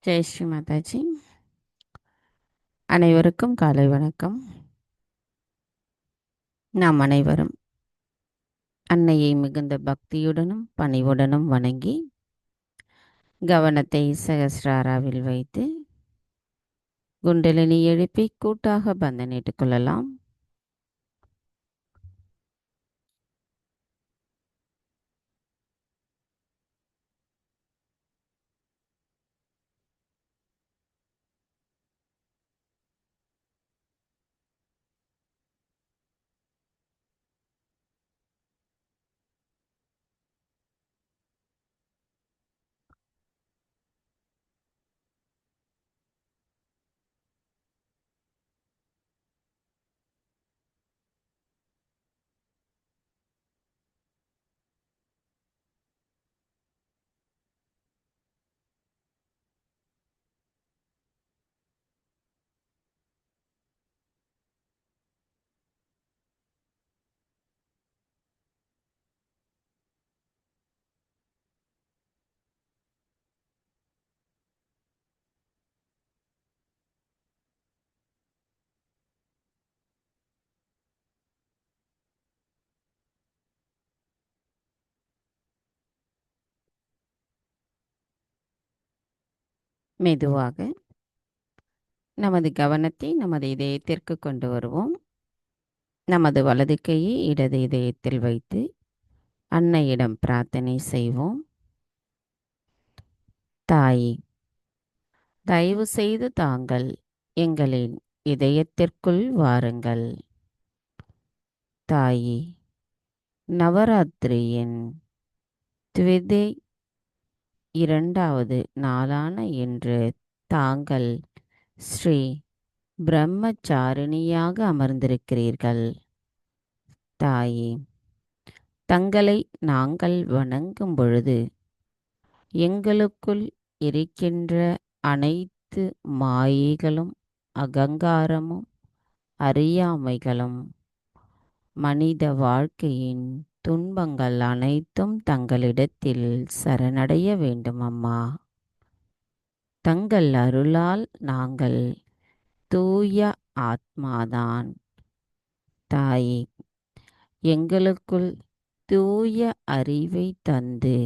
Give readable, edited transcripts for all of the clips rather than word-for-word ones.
ஜெய் ஸ்ரீ மாதாஜி. அனைவருக்கும் காலை வணக்கம். நாம் அனைவரும் அன்னையை மிகுந்த பக்தியுடனும் பணிவுடனும் வணங்கி கவனத்தை சகஸ்ராராவில் வைத்து குண்டலினி எழுப்பி கூட்டாக பந்தனிட்டுக் கொள்ளலாம். மெதுவாக நமது கவனத்தை நமது இதயத்திற்கு கொண்டு வருவோம். நமது வலது கையை இடது இதயத்தில் வைத்து அன்னையிடம் பிரார்த்தனை செய்வோம். தாயே, தயவு செய்து தாங்கள் எங்களின் இதயத்திற்குள் வாருங்கள். தாயே, நவராத்திரியின் த்விதே 2வது நாளான இன்று தாங்கள் ஸ்ரீ பிரம்மச்சாரிணியாக அமர்ந்திருக்கிறீர்கள். தாயே, தங்களை நாங்கள் வணங்கும் பொழுது எங்களுக்குள் இருக்கின்ற அனைத்து மாயைகளும் அகங்காரமும் அறியாமைகளும் மனித வாழ்க்கையின் துன்பங்கள் அனைத்தும் தங்களிடத்தில் சரணடைய வேண்டும் அம்மா. தங்கள் அருளால் நாங்கள் தூய ஆத்மாதான். தாயே, எங்களுக்குள் தூய அறிவை தந்து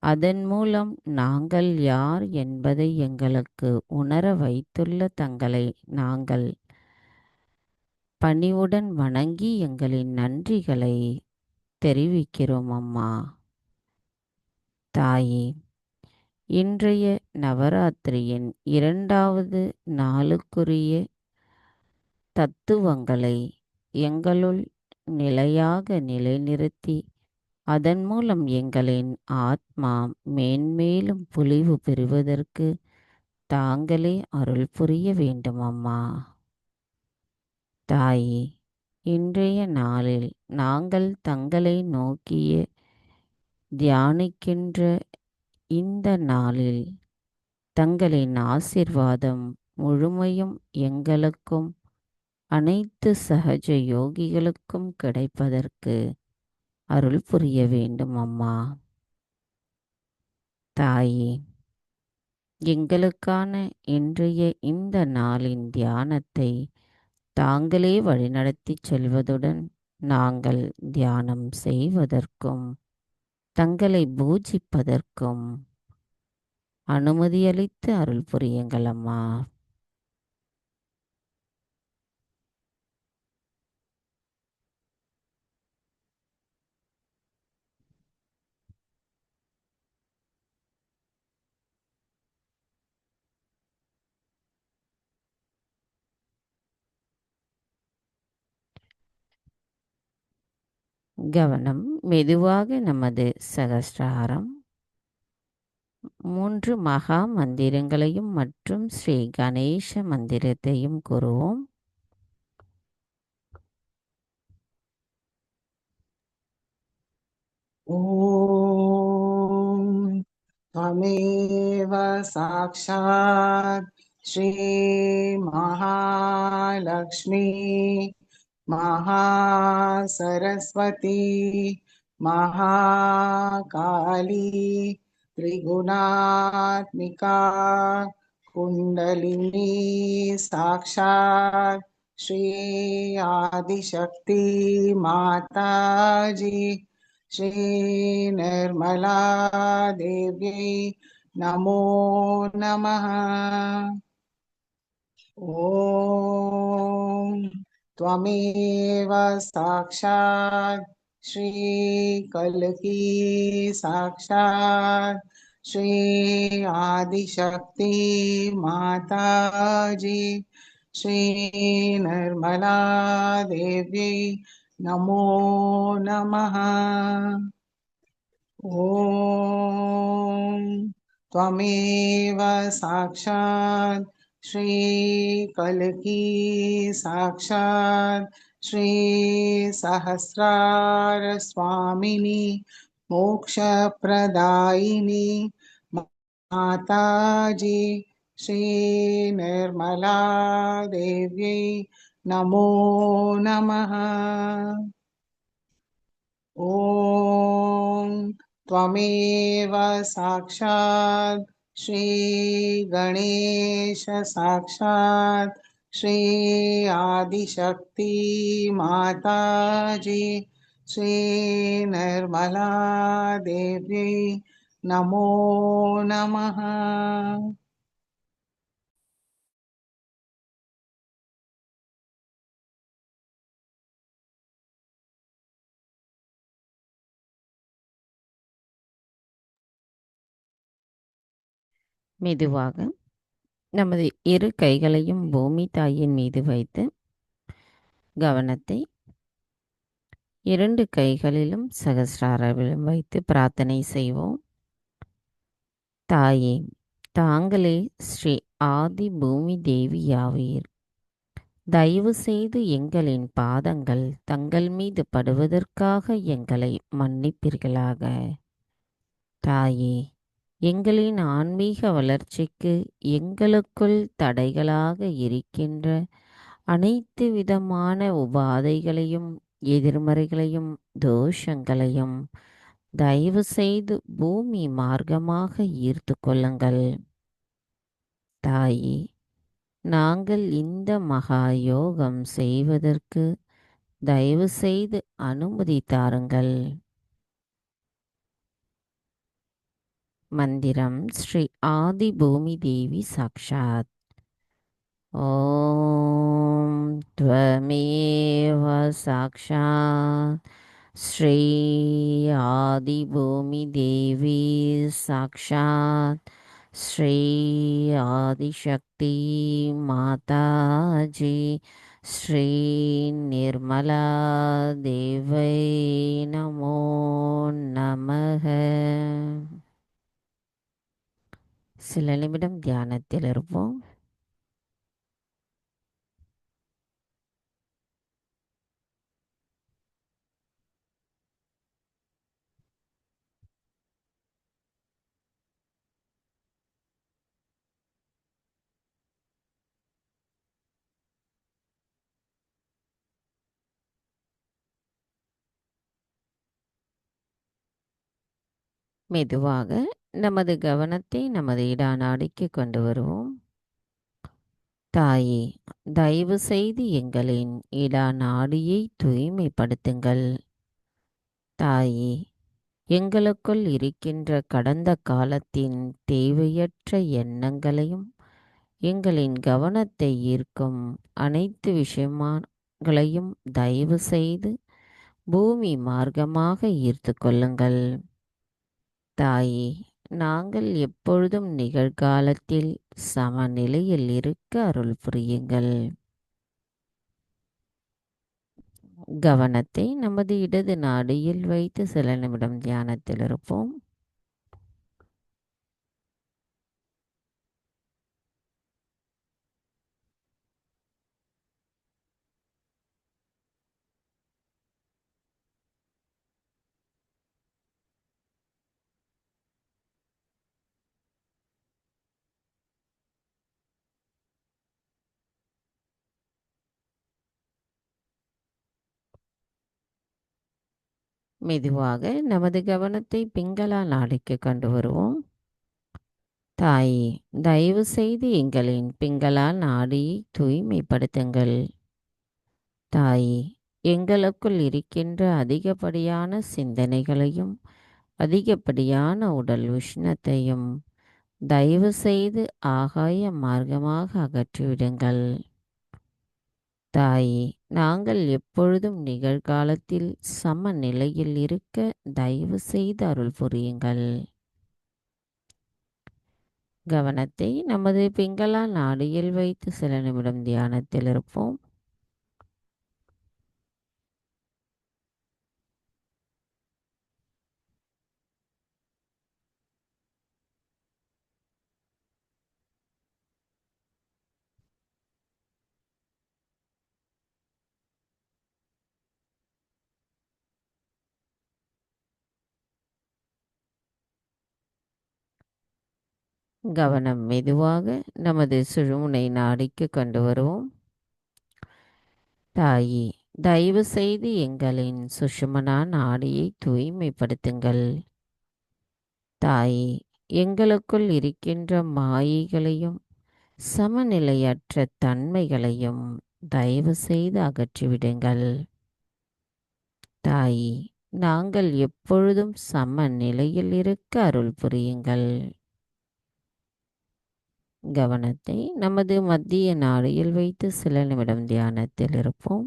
அதன் மூலம் நாங்கள் யார் என்பதை எங்களுக்கு உணர வைத்துள்ள தங்களை நாங்கள் பணிவுடன் வணங்கி எங்களின் நன்றிகளை தெரிவிக்கிறோம் அம்மா. தாயே, இன்றைய நவராத்திரியின் 2வது நாளுக்குரிய தத்துவங்களை எங்களுள் நிலையாக நிலைநிறுத்தி அதன் மூலம் எங்களின் ஆத்மா மேன்மேலும் பொலிவு பெறுவதற்கு தாங்களே அருள் புரிய வேண்டும் அம்மா. தாயே, இன்றைய நாளில் நாங்கள் தங்களை நோக்கிய தியானிக்கின்ற இந்த நாளில் தங்களின் ஆசிர்வாதம் முழுமையும் எங்களுக்கும் அனைத்து சகஜ யோகிகளுக்கும் கிடைப்பதற்கு அருள் புரிய வேண்டும் அம்மா. தாயே, எங்களுக்கான இன்றைய இந்த நாளின் தியானத்தை தாங்களே வழிநடத்திச் செல்வதுடன் நாங்கள் தியானம் செய்வதற்கும் தங்களை பூஜிப்பதற்கும் அனுமதியளித்து அருள் புரியுங்கள் அம்மா. கவனம் மெதுவாக நமது சகஸ்ராரம் 3 மகா மந்திரங்களையும் மற்றும் ஸ்ரீ கணேச மந்திரத்தையும் கூறுவோம். ஓம் त्वमेव साक्षात् श्री महालक्ष्मी महासरस्वती महाकाली त्रिगुणात्मिका कुण्डलिनी साक्षात् श्री आदिशक्ति माताजी श्री निर्मला देव्यै नमो नमः। ॐ त्वमेव साक्षात् श्रीकल्की साक्षात् श्री आदिशक्ति माताजी श्री निर्मला देव्यै नमो नमः। ॐ त्वमेव साक्षात् श्रीकल्की साक्षात् श्री सहस्रार स्वामिनी मोक्षप्रदायिनी माताजी श्री निर्मला देव्यै नमो नमः। ॐ त्वमेव साक्षात् श्रीगणेश साक्षात् श्री आदिशक्ति माताजी श्री निर्मला देव्यै नमो नमः। மெதுவாக நமது இரு கைகளையும் பூமி தாயின் மீது வைத்து கவனத்தை இரண்டு கைகளிலும் சகஸ்ராரவிலும் வைத்து பிரார்த்தனை செய்வோம். தாயே, தாங்களே ஸ்ரீ ஆதி பூமி தேவியாவீர். தயவு செய்து எங்களின் பாதங்கள் தங்கள் மீது படுவதற்காக எங்களை மன்னிப்பீர்களாக. தாயே, எங்களின் ஆன்மீக வளர்ச்சிக்கு எங்களுக்குள் தடைகளாக இருக்கின்ற அனைத்து விதமான உபாதைகளையும் எதிர்மறைகளையும் தோஷங்களையும் தயவு செய்து பூமி மார்க்கமாக ஈர்த்து கொள்ளுங்கள். தாயே, நாங்கள் இந்த மகா யோகம் செய்வதற்கு தயவு செய்து அனுமதி தாருங்கள். மந்திரம் ஸ்ரீ ஆதி பூமி தேவி சாக்ஷாத். ஓம் த்வமேவ சாக்ஷாத் ஸ்ரீ ஆதி பூமி தேவி சாக்ஷாத் ஸ்ரீ ஆதிசக்தி மாதாஜி ஸ்ரீ நிர்மலா தேவை நமோ நமக. சில நிமிடம் தியானத்தில் இருப்போம். மெதுவாக நமது கவனத்தை நமது இடாநாடிக்கு கொண்டு வருவோம். தாயே, தயவு செய்து எங்களின் இடாநாடியை தூய்மைப்படுத்துங்கள். தாயே, எங்களுக்குள் இருக்கின்ற கடந்த காலத்தின் தேவையற்ற எண்ணங்களையும் எங்களின் கவனத்தை ஈர்க்கும் அனைத்து விஷயங்களையும் தயவு செய்து பூமி மார்க்கமாக ஈர்த்து கொள்ளுங்கள். தாயே, நாங்கள் எப்பொழுதும் நிகழ்காலத்தில் சமநிலையில் இருக்க அருள் புரியுங்கள். கவனத்தை நமது இடது நாடியில் வைத்து சில நிமிடம் தியானத்தில் இருப்போம். மெதுவாக நமது கவனத்தை பிங்களா நாடிக்கு கொண்டு வருவோம். தாயே, தயவு செய்து எங்களின் பிங்களா நாடியை தூய்மைப்படுத்துங்கள். தாயே, எங்களுக்குள் இருக்கின்ற அதிகப்படியான சிந்தனைகளையும் அதிகப்படியான உடல் உஷ்ணத்தையும் தயவு செய்து ஆகாய மார்க்கமாக அகற்றிவிடுங்கள். தாயே, நாங்கள் எப்பொழுதும் நிகழ்காலத்தில் சமநிலையில் இருக்க தயவு செய்து அருள் புரியுங்கள். கவனத்தை நமது பிங்களா நாடியில் வைத்து சில நிமிடம் தியானத்தில் இருப்போம். கவனம் மெதுவாக நமது சுழுமுனை நாடிக்கு கொண்டு வருவோம். தாயே, தயவு செய்து எங்களின் சுஷுமனா நாடியை தூய்மைப்படுத்துங்கள். தாயே, எங்களுக்குள் இருக்கின்ற மாயைகளையும் சமநிலையற்ற தன்மைகளையும் தயவு செய்து அகற்றிவிடுங்கள். தாயே, நாங்கள் எப்பொழுதும் சமநிலையில் இருக்க அருள் புரியுங்கள். கவனத்தை நமது மத்திய நாடியில் வைத்து சில நிமிடம் தியானத்தில் இருப்போம்.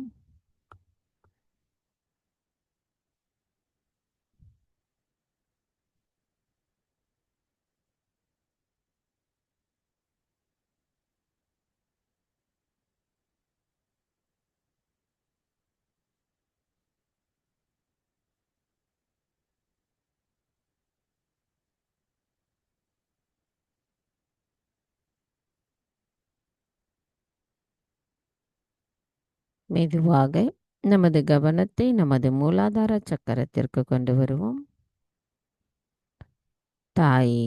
மெதுவாக நமது கவனத்தை நமது மூலாதார சக்கரத்திற்கு கொண்டு வருவோம். தாயே,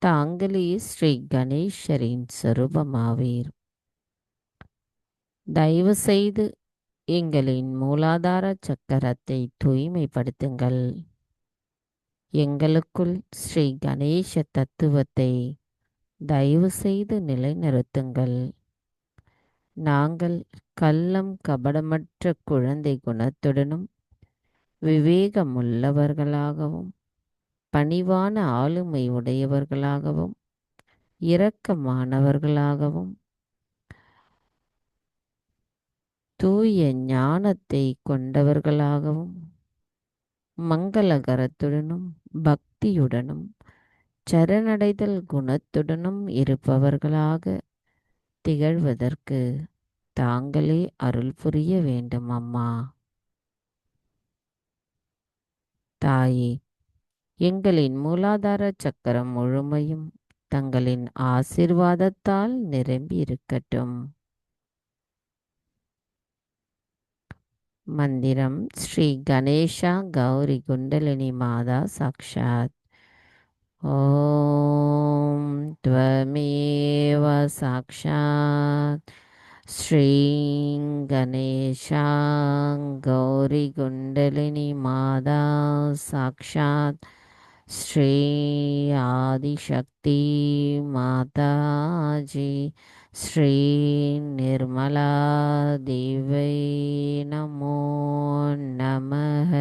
தாங்களே ஸ்ரீ கணேசரின் சொரூபமாவீர். தயவு செய்து எங்களின் மூலாதார சக்கரத்தை தூய்மைப்படுத்துங்கள். எங்களுக்குள் ஸ்ரீ கணேச தத்துவத்தை தயவு செய்து நிலைநிறுத்துங்கள். நாங்கள் கள்ளம் கபடமற்ற குழந்தை குணத்துடனும் விவேகமுள்ளவர்களாகவும் பணிவான ஆளுமை உடையவர்களாகவும் இரக்கமானவர்களாகவும் தூய ஞானத்தை கொண்டவர்களாகவும் மங்களகரத்துடனும் பக்தியுடனும் சரணடைதல் குணத்துடனும் இருப்பவர்களாக திகழ்வதற்கு தாங்களே அருள் புரிய வேண்டும் அம்மா. தாயே, எங்களின் மூலாதார சக்கரம் முழுமையும் தங்களின் ஆசீர்வாதத்தால் நிரம்பி இருக்கட்டும். மந்திரம் ஸ்ரீ கணேஷா கௌரி குண்டலினி மாதா சாக்ஷாத். ஓம் த்வமேவ சாக்ஷாத் ஸ்ரீ கணேஷா கௌரி குண்டலினி மாதா சாக்ஷாத் ஸ்ரீ ஆதிசக்தி மாதாஜி ஸ்ரீ நிர்மலா தேவை நமோ நமः.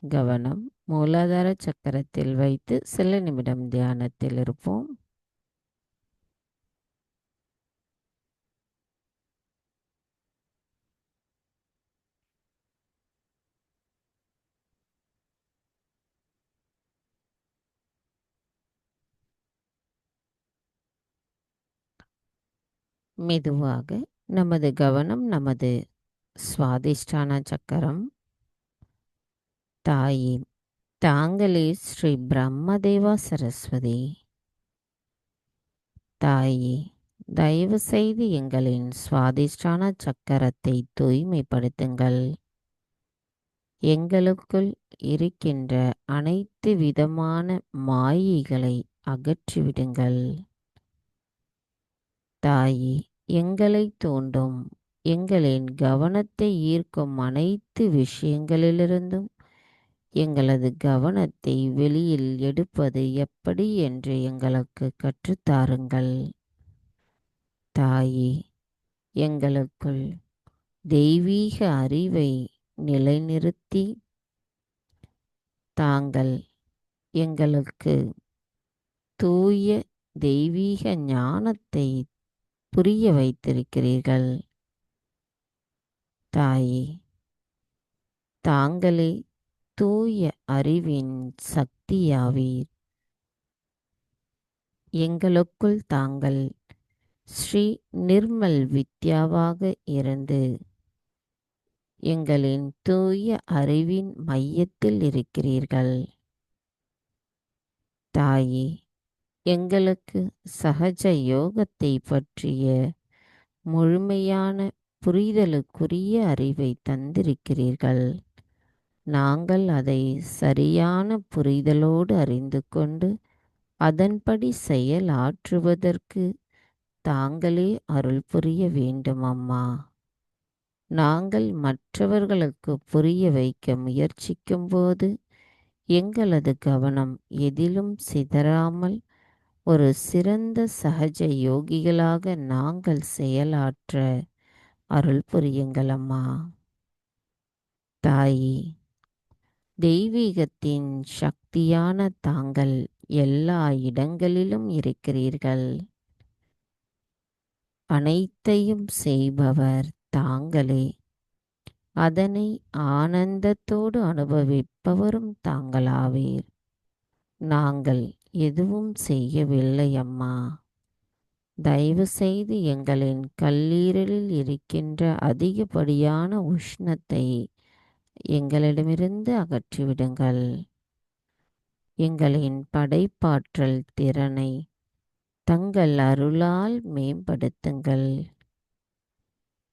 கவனம் மூலாதார சக்கரத்தில் வைத்து சில நிமிடம் தியானத்தில் இருப்போம். மெதுவாக நமது கவனம் நமது சுவாதிஷ்டான சக்கரம். தாயே, தாங்களே ஸ்ரீ பிரம்மதேவா சரஸ்வதி. தாயே, தயவு செய்து எங்களின் சுவாதிஷ்டான சக்கரத்தை தூய்மைப்படுத்துங்கள். எங்களுக்குள் இருக்கின்ற அனைத்து விதமான மாயைகளை அகற்றிவிடுங்கள். தாயே, எங்களை தூண்டும் எங்களின் கவனத்தை ஈர்க்கும் அனைத்து விஷயங்களிலிருந்தும் எங்களது கவனத்தை வெளியில் எடுப்பது எப்படி என்று எங்களுக்கு கற்றுத்தாருங்கள். தாயே, எங்களுக்குள் தெய்வீக அறிவை நிலைநிறுத்தி தாங்கள் எங்களுக்கு தூய தெய்வீக ஞானத்தை புரிய வைத்திருக்கிறீர்கள். தாயே, தாங்களே தூய அறிவின் சக்தியாவீர். எங்களுக்குள் தாங்கள் ஸ்ரீ நிர்மல் வித்யாவாக இருந்து எங்களின் தூய அறிவின் மையத்தில் இருக்கிறீர்கள். தாயே, எங்களுக்கு சகஜ யோகத்தை பற்றிய முழுமையான புரிதலுக்குரிய அறிவை தந்திருக்கிறீர்கள். நாங்கள் அதை சரியான புரிதலோடு அறிந்து கொண்டு அதன்படி செயலாற்றுவதற்கு தாங்களே அருள் புரிய வேண்டும் அம்மா. நாங்கள் மற்றவர்களுக்கு புரிய வைக்க முயற்சிக்கும்போது எங்களது கவனம் எதிலும் சிதறாமல் ஒரு சிறந்த சகஜ யோகிகளாக நாங்கள் செயலாற்ற அருள் புரியுங்கள் அம்மா. தாயே, தெய்வீகத்தின் சக்தியான தாங்கள் எல்லா இடங்களிலும் இருக்கிறீர்கள். அனைத்தையும் செய்பவர் தாங்களே. அதனை ஆனந்தத்தோடு அனுபவிப்பவரும் தாங்களாவீர். நாங்கள் எதுவும் செய்யவில்லை அம்மா. தயவு செய்து எங்களின் கல்லீரலில் இருக்கின்ற அதிகப்படியான உஷ்ணத்தை எங்களிடமிருந்து அகற்றிவிடுங்கள். எங்களின் படைப்பாற்றல் திறனை தங்கள் அருளால் மேம்படுத்துங்கள்.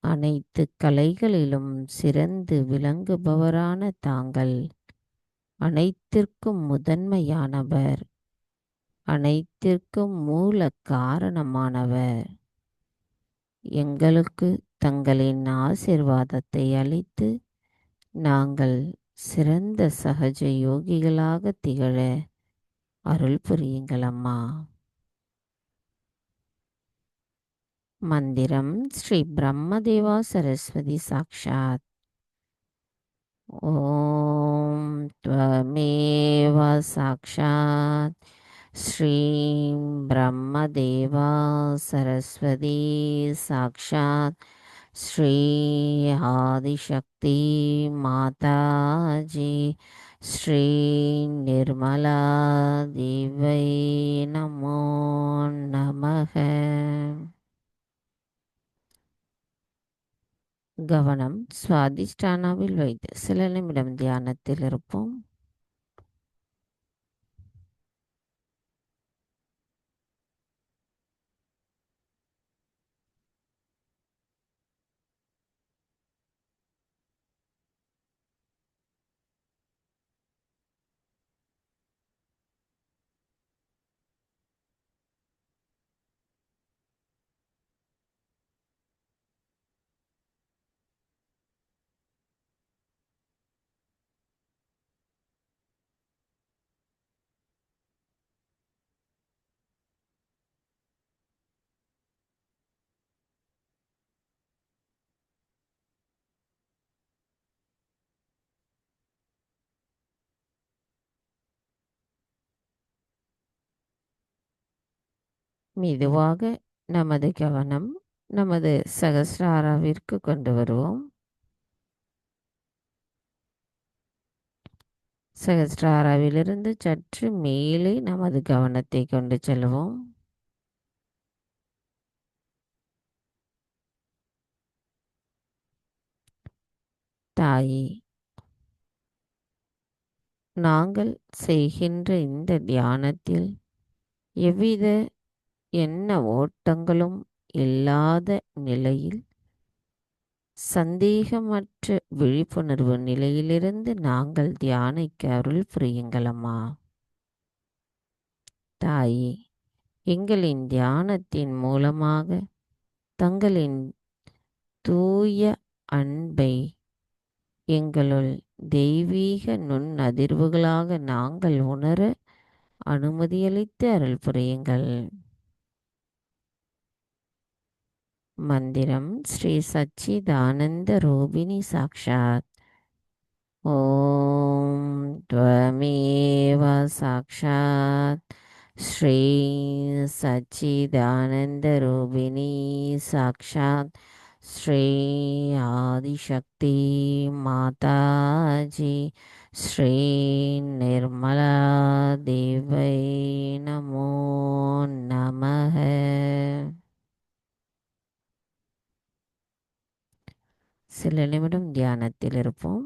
அனைத்து கலைகளிலும் சிறந்து விளங்குபவரான தாங்கள் அனைத்திற்கும் முதன்மையானவர், அனைத்திற்கும் மூல காரணமானவர். எங்களுக்கு தங்களின் ஆசிர்வாதத்தை அளித்து நாங்கள் சிறந்த சகஜ யோகிகளாக திகழ அருள் புரியுங்கள் அம்மா. மந்திரம் ஸ்ரீ பிரம்மதேவா சரஸ்வதி சாக்ஷாத். ஓம் த்வமேவ சாக்ஷாத் ஸ்ரீம் பிரம்மதேவா சரஸ்வதி சாக்ஷாத் ஸ்ரீ ஆதிசக்தி மாதாஜி ஸ்ரீ நிர்மலா தேவை நமோ நமக. கவனம் சுவாதிஷ்டானாவில் வைத்து சில நிமிடம் தியானத்தில் இருப்போம். மெதுவாக நமது கவனம் நமது சகஸ்ராராவிற்கு கொண்டு வருவோம். சகஸ்ராராவிலிருந்து சற்று மேலே நமது கவனத்தை கொண்டு செல்வோம். தாயே, நாங்கள் செய்கின்ற இந்த தியானத்தில் எவ்வித எண்ண ஓட்டங்களும் இல்லாத நிலையில் சந்தேகமற்ற விழிப்புணர்வு நிலையிலிருந்து நாங்கள் தியானிக்க அருள் புரியுங்களம்மா. தாயே, எங்களின் தியானத்தின் மூலமாக தங்களின் தூய அன்பை எங்களுள் தெய்வீக நுண்ணதிர்வுகளாக நாங்கள் உணர அனுமதியளித்து அருள் புரியுங்கள். மந்திரம் ஸ்ரீ சச்சிதானந்த ரூபிணி சாக்ஷாத். ஓம் த்வமேவ சாக்ஷாத் ஸ்ரீ சச்சிதானந்த ரூபிணி சாக்ஷாத் ஸ்ரீ ஆதிசக்தி மாதாஜி ஸ்ரீ நிர்மலா தேவை நமோ நமः. சில நிமிடம் தியானத்தில் இருப்போம்.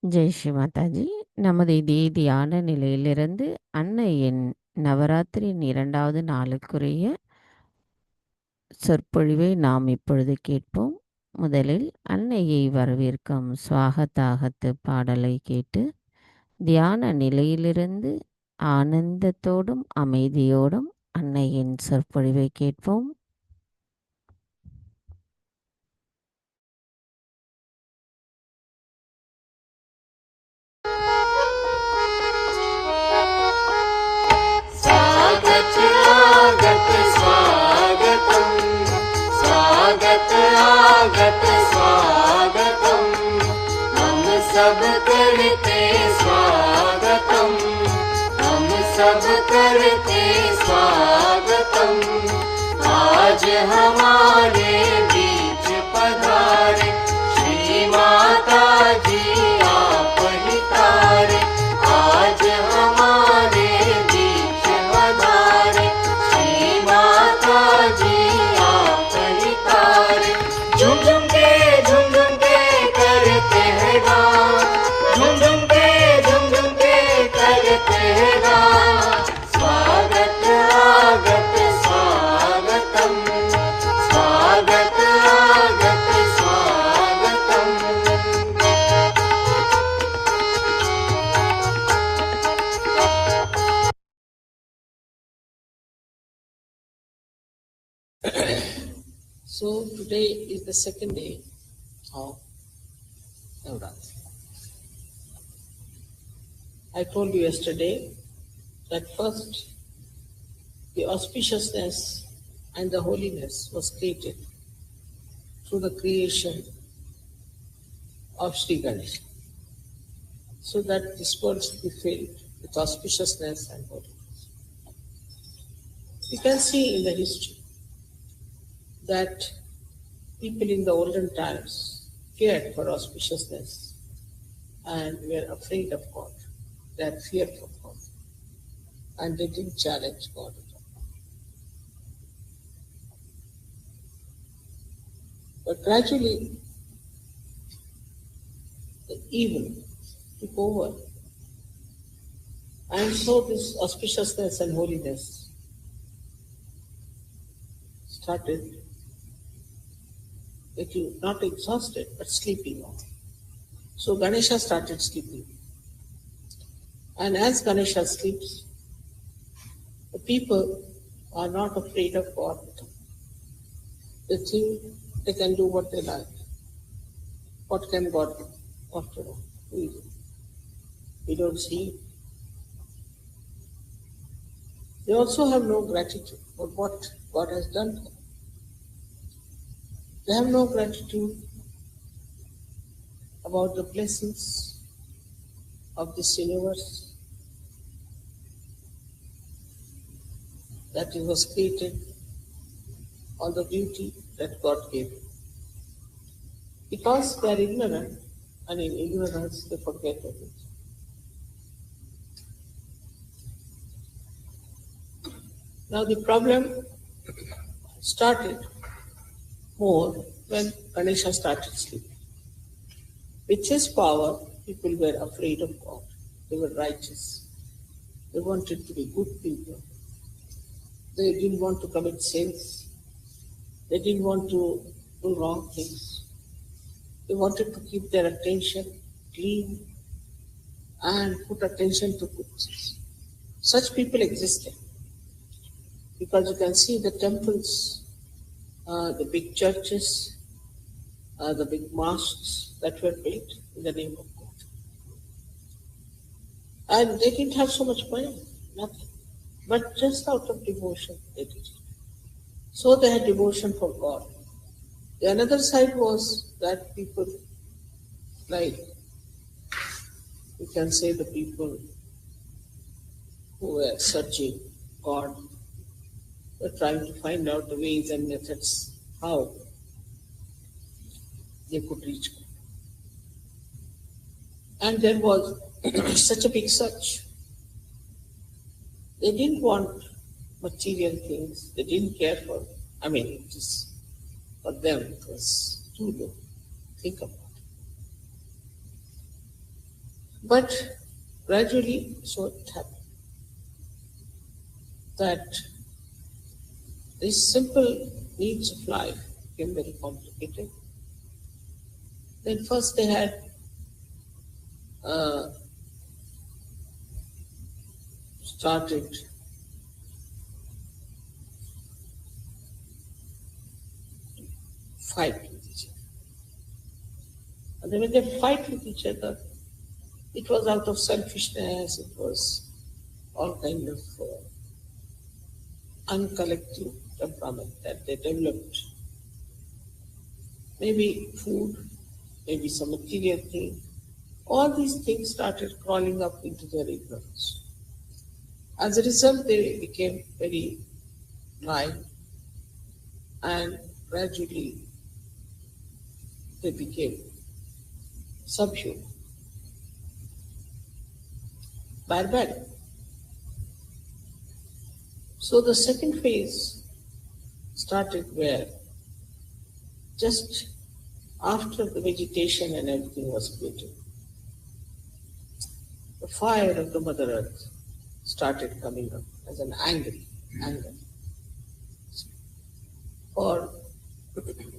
ஜெய் ஸ்ரீ மாதாஜி. நமது இதே தியான நிலையிலிருந்து அன்னையின் நவராத்திரியின் 2வது நாளுக்குரிய சொற்பொழிவை நாம் இப்பொழுது கேட்போம். முதலில் அன்னையை வரவேற்கும் சுவாகத்தாகத்து பாடலை கேட்டு தியான நிலையிலிருந்து ஆனந்தத்தோடும் அமைதியோடும் அன்னையின் சொற்பொழிவை கேட்போம். स्वागत स्वागतम हम सब करते स्वागतम हम सब करते स्वागतम आज हमारे बीच पधारे श्री माता जी आप ही तारे आज हमारे बीच पधारे श्री माता जी आप ही तारे झुम झुम के करते हैं गान झुम झुम के करते हैं गान स्वागत आगत स्वागतम स्वागत आगत स्वागतम So today is the second day of Navratri. I told you yesterday that first the auspiciousness and the holiness was created through the creation of Sri Ganesha, so that this world should be filled with auspiciousness and holiness. You can see in the history that people in the olden times feared for auspiciousness and were afraid of God. They had fear for God and they didn't challenge God at all. But gradually, the evil took over, and so this auspiciousness and holiness started getting not exhausted but sleeping now. So Ganesha started sleeping. And as Ganesha sleeps, the people are not afraid of God. They think they can do what they like. What can God do? What to do? We don't see. They also have no gratitude for what God has done for them. They have no gratitude about the blessings of this universe that it was created, or the beauty that God gave. Because they are ignorant, and in ignorance they forget everything. Now the problem started more when Ganesha started sleeping. With his power, people were afraid of God. They were righteous. They wanted to be good people. They didn't want to commit sins. They didn't want to do wrong things. They wanted to keep their attention clean and put attention to good things. Such people existed. Because you can see the temples, the big churches, the big mosques that were built in the name of God. And they didn't have so much money, nothing. But just out of devotion, they did it. So they had devotion for God. The another side was that people, like, you can say the people who were searching God, were trying to find out the ways and methods how they could reach God. And there was such a big search. They didn't want material things. They didn't care for, just for them it was too low. Think about it. But gradually, so it happened that these simple needs of life became very complicated. Then first they had started fight with each other. And then when they fight with each other, it was out of selfishness, it was all kind of uncollective temperament that they developed. Maybe food, maybe some material thing. All these things started crawling up into their ignorance. As a result, they became very blind, and gradually they became subhuman, barbaric. So the second phase started where just after the vegetation and everything was created, the fire of the Mother Earth started coming up as an anger for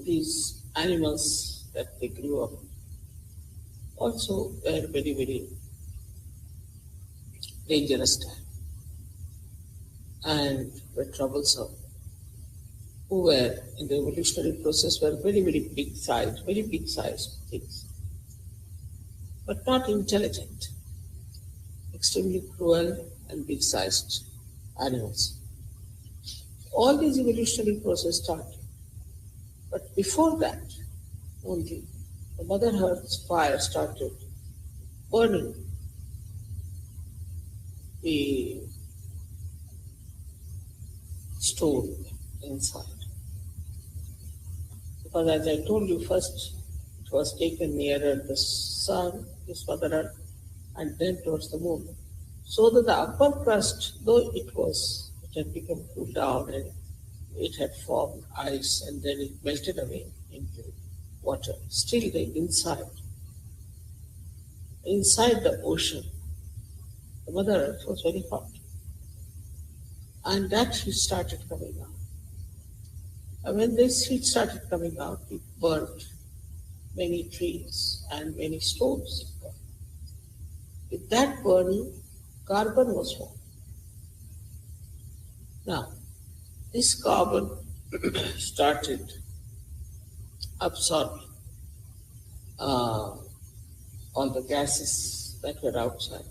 these animals that they grew up. Also were very, very dangerous time and were troublesome, who were in the evolutionary process were very, very big sized things, but not intelligent, extremely cruel and big sized animals. All these evolutionary process started. But before that, only the Mother Earth's fire started burning the stone inside. Because as I told you, first it was taken nearer the sun, this Mother Earth, and then towards the moon. So that the upper crust, though it had become cooled down and it had formed ice and then it melted away into water, still the inside the ocean, the Mother Earth was very hot. And that started coming out. And when this heat started coming out, it burnt many trees and many stones. With that burning, carbon was formed. Now, this carbon started absorbing all the gases that were outside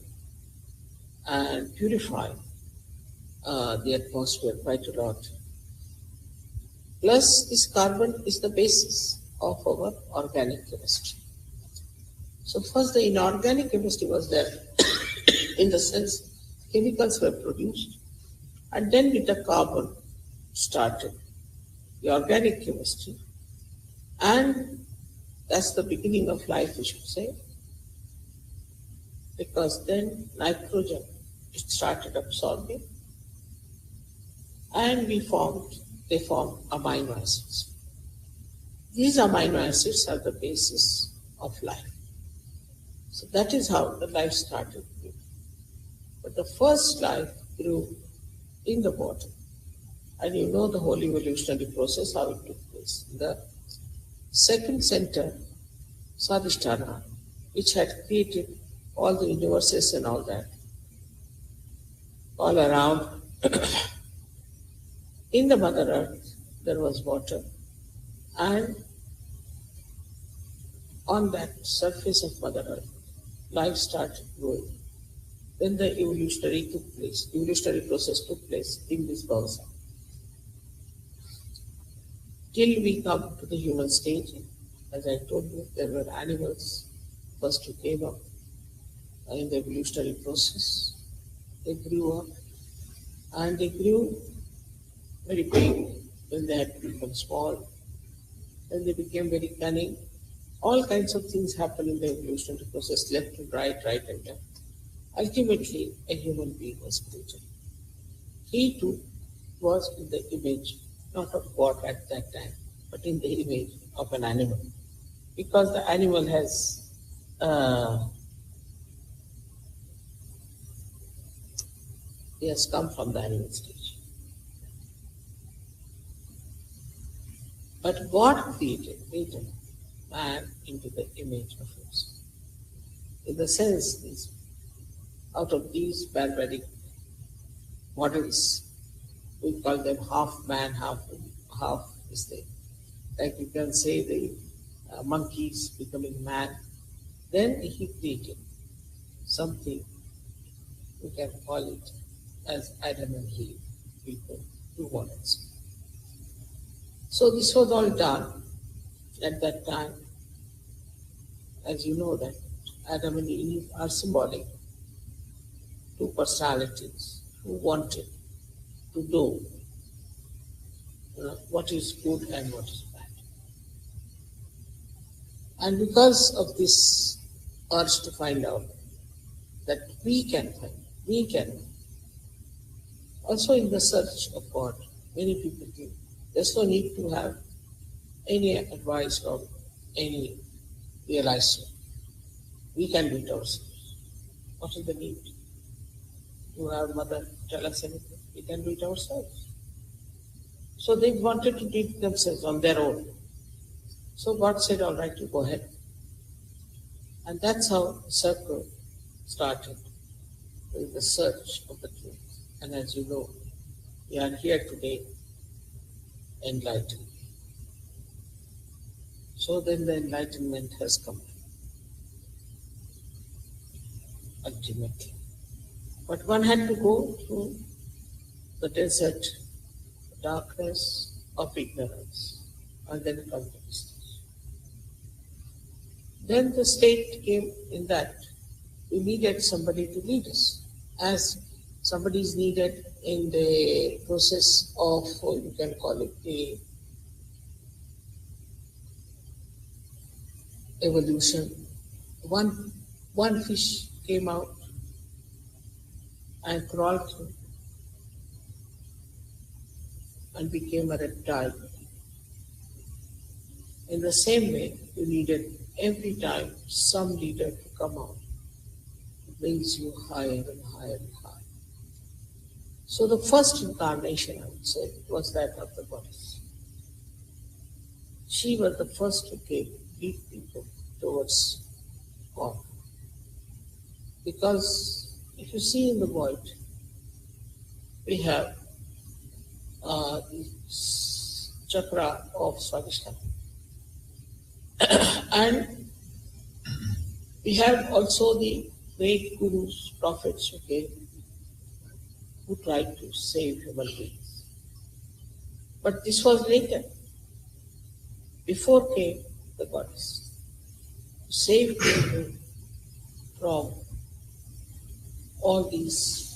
and purifying the atmosphere quite a lot. Plus, this carbon is the basis of our organic chemistry. So first the inorganic chemistry was there, in the sense chemicals were produced, and then with the carbon started the organic chemistry, and that's the beginning of life, we should say, because then nitrogen started absorbing, and they formed amino acids. These amino acids are the basis of life. So that is how the life started. But the first life grew in the water. And you know the whole evolutionary process, how it took place. The second center, Sadhisthana, which had created all the universes and all that, all around, in the Mother Earth, there was water, and on that surface of Mother Earth, life started growing. Then the evolutionary process took place in this Bhavasa. Till we come to the human stage, as I told you, there were animals first who came up in the evolutionary process. They grew up, and they grew very big when they had become small. Then they became very cunning. All kinds of things happen in the evolutionary process, left and right and left. Ultimately, a human being was created. He too was in the image, not of God at that time, but in the image of an animal. Because the animal has he has come from the animal stage. But God created man into the image of himself. In the sense, out of these barbaric models, we call them half man, half this thing. Like you can say the monkeys becoming man. Then he created something, we can call it as Adam and Eve, people, two models. So this was all done at that time. As you know that Adam and Eve are symbolic, two personalities who wanted to do what is good and what is bad. And because of this urge to find out that we can also in the search of God, many people think there's no need to have any advice from any realizer. We can do it ourselves. What is the need to have mother tell us anything? We can do it ourselves. So they wanted to do it themselves on their own. So God said, all right, you go ahead. And that's how the circle started, with the search of the truth. And as you know, we are here today, enlightened. So then the enlightenment has come ultimately. But one had to go through the desert, the darkness of ignorance, and then come to this stage. Then the state came in that we needed somebody to lead us, as somebody is needed in the process of, you can call it the evolution. One fish came out and crawled through and became a reptile. In the same way, you needed every time some leader to come out, it brings you higher and higher and higher. So the first incarnation, I would say, was that of the goddess. she was the first to lead people towards God. Because if you see in the void, we have the chakra of Swadhisthana. And we have also the great gurus, prophets who came, who tried to save human beings. But this was later. Before came the goddess to save people from all these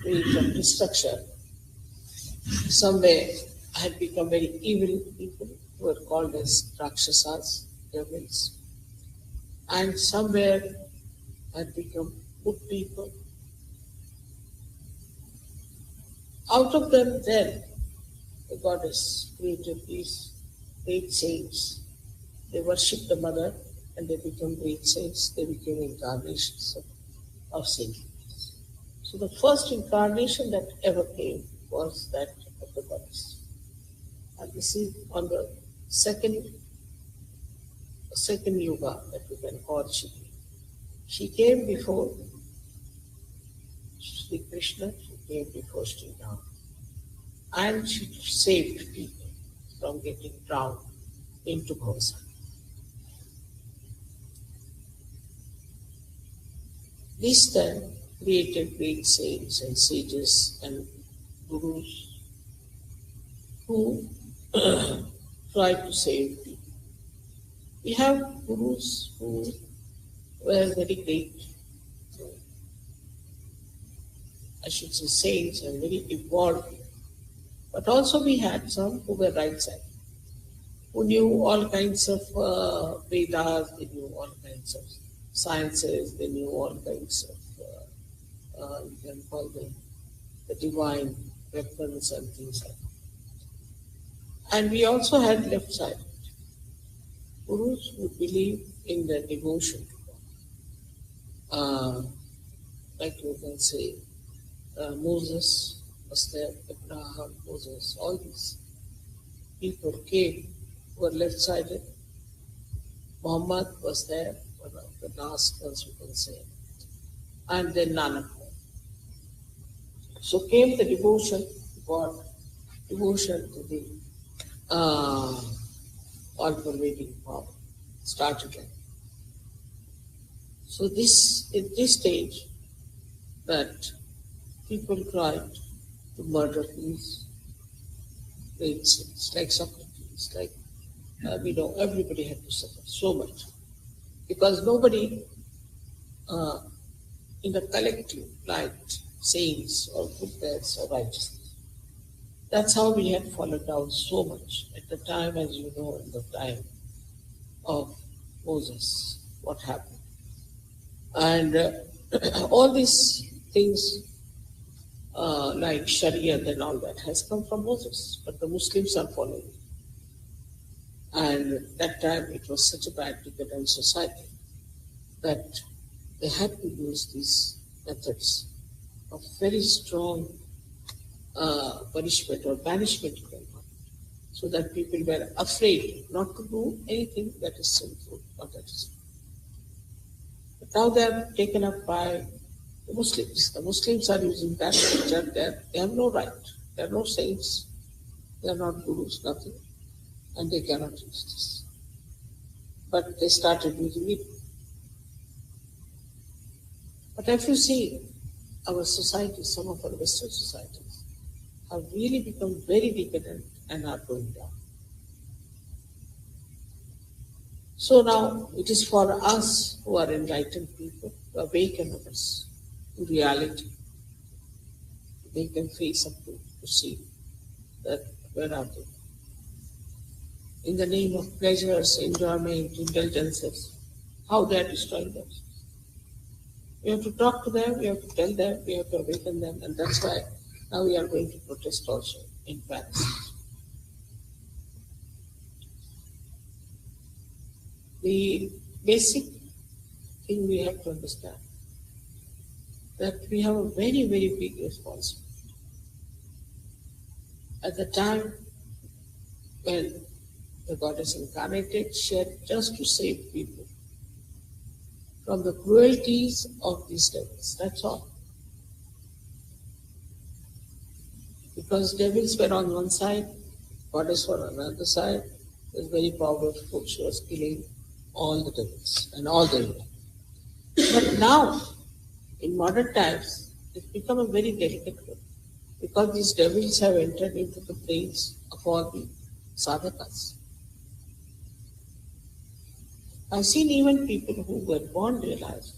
ways of destruction. Somewhere had become very evil people who were called as Rakshasas, devils, and somewhere had become good people. Out of them then the goddess created these great saints. They worshipped the mother and they became great saints. They became incarnations of saintliness. So the first incarnation that ever came was that of the goddess. And this is on the second yuga that we can call Shikti. She came before Sri Krishna, she came before Sri Ram. And she saved people from getting drowned into Bhavasana. This then created great saints and sages and gurus who tried to save people. We have gurus who were very great, I should say saints and very evolved. But also we had some who were right side, who knew all kinds of Vedas, they knew all kinds of sciences, they knew all kinds of, you can call them the divine weapons and things like that. And we also had left side, gurus who believe in the devotion to God. Like you can say, Moses was there, Abraham, Moses, all these people came who were left-sided. Muhammad was there, one of the last ones you can say, and then Nanak. So came the devotion to God, devotion to the all-pervading power, started like. So this, in this stage, that people tried to murder these great saints, like Socrates, like, everybody had to suffer so much. Because nobody in the collective liked saints or goodness or righteousness. That's how we had fallen down so much at the time, as you know, in the time of Moses, what happened. And all these things like Sharia and all that has come from Moses, but the Muslims are following it. And at that time it was such a bad decadent society that they had to use these methods of very strong punishment or banishment, so that people were afraid not to do anything that is sinful or that is wrong. But now they are taken up by the Muslims. The Muslims are using that culture. They have no right. They are no saints. They are not gurus, nothing. And they cannot use this. But they started using it. But if you see our society, some of our Western societies have really become very decadent and are going down. So now it is for us who are enlightened people to awaken us to reality. They can face up to see that where are they? In the name of pleasures, enjoyment, indulgences, how they are destroying themselves. We have to talk to them, we have to tell them, we have to awaken them, and that's why now we are going to protest also in Paris. The basic thing we have to understand that we have a very, very big responsibility. At the time when the goddess incarnated, she had just to save people from the cruelties of these devils. That's all. Because devils were on one side, goddess were on another side. It was very powerful. She was killing all the devils and all the evil. But now, in modern times, it's become a very delicate one because these devils have entered into the brains of all the sadhakas. I've seen even people who were born realized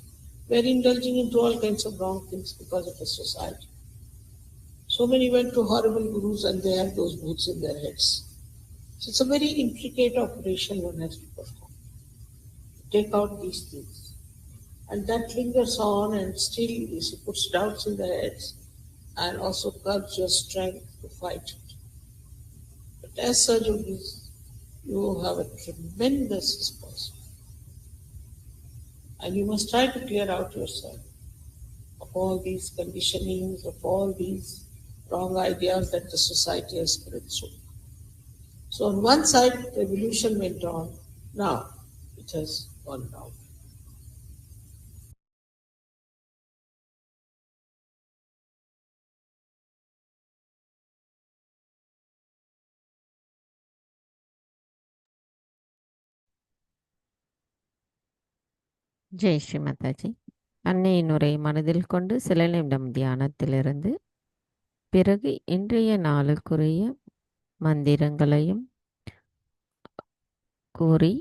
were indulging into all kinds of wrong things because of the society. So many went to horrible gurus and they have those boots in their heads. So it's a very intricate operation one has to perform. Take out these things. And that lingers on and still it puts doubts in their heads and also curbs your strength to fight it. But as Sir Yogis, you have a tremendous responsibility. And you must try to clear out yourself of all these conditionings, of all these wrong ideas that the society has spread through. So on one side, the revolution went on. Now it has gone down. Jai Sri Mataji. அன்னையின் உரை மனதில் கொண்டு சில நிமிடம் தியானத்திலிருந்து பிறகு இன்றைய நாளுக்குரிய மந்திரங்களையும் கூறி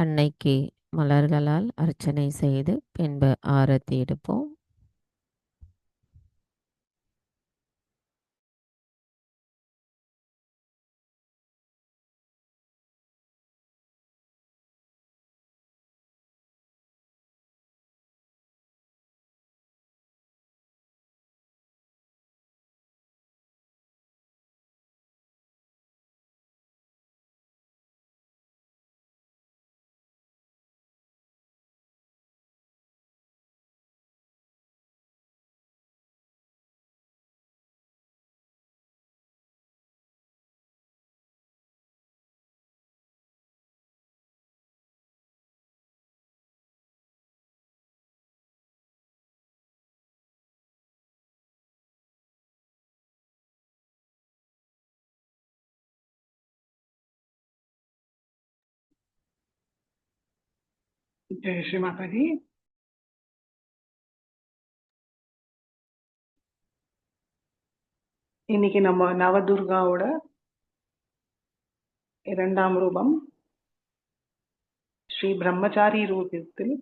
அன்னைக்கு மலர்களால் அர்ச்சனை செய்து பின்பு ஆரத்தி எடுப்போம். ஜெய் ஸ்ரீ மாதாஜி. இன்னைக்கு நம்ம நவதுர்காவோட 2ஆம் ரூபம் ஸ்ரீ பிரம்மச்சாரி ரூபத்தில்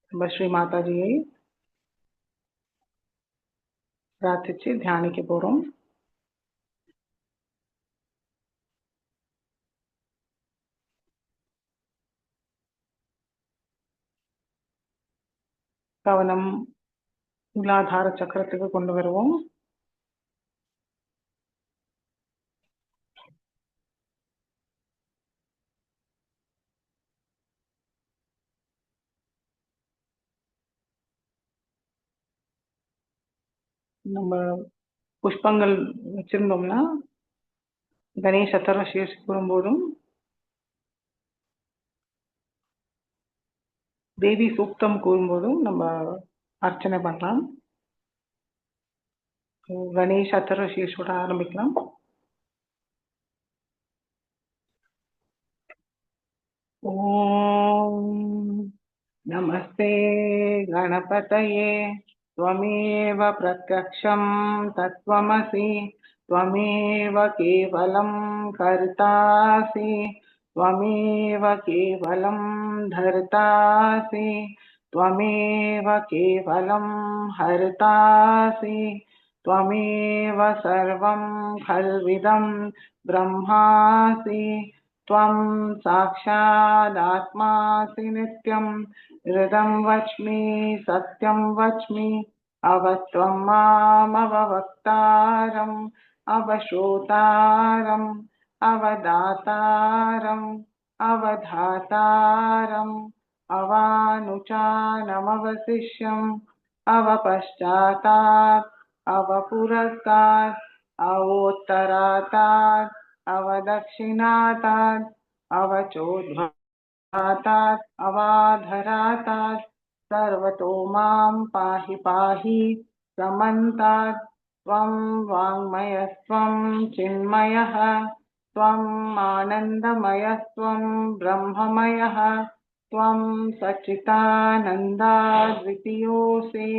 நம்ம ஸ்ரீ மாதாஜியை பிரார்த்திச்சு தியானிக்க போறோம். கவனம் மூலாதார சக்கரத்துக்கு கொண்டு வருவோம். நம்ம புஷ்பங்கள் வச்சிருந்தோம்னா கணேஷ் சத்தரசீர்ஸ் கூறும்போதும் தேவி சூக்தம் கூறும்போதும் நம்ம அர்ச்சனை பண்ணலாம். கணேஷ் சத்தரசீர்ஸோட ஆரம்பிக்கலாம். ஓம் நமஸ்தே கணபதயே त्वमेव प्रत्यक्षं तत्त्वमसि त्वमेव केवलं कर्तासि त्वमेव केवलं धर्तासि त्वमेव केवलं हर्तासि त्वमेव सर्वं खल्विदं ब्रह्मासि त्वं साक्षादात्मासि नित्यं हृदं वच्मि सत्यं वच्मि अवत्वं मामवक्तारम् अवश्रोतारम् अवदातारम् अवधातारम् अवानुचानमवशिष्यम् अवपश्चातात् अवपुरस्तात् अवोत्तरातात् अवदक्षिणातात् अवचोद्धातात् अवाधरातात् सर्वतो मां पाहि पाहि समन्तात् त्वं वाङ्मयस्त्वं चिन्मयः त्वम् आनन्दमयस्त्वं ब्रह्ममयः त्वं सच्चिदानन्दाद्वितीयोऽसि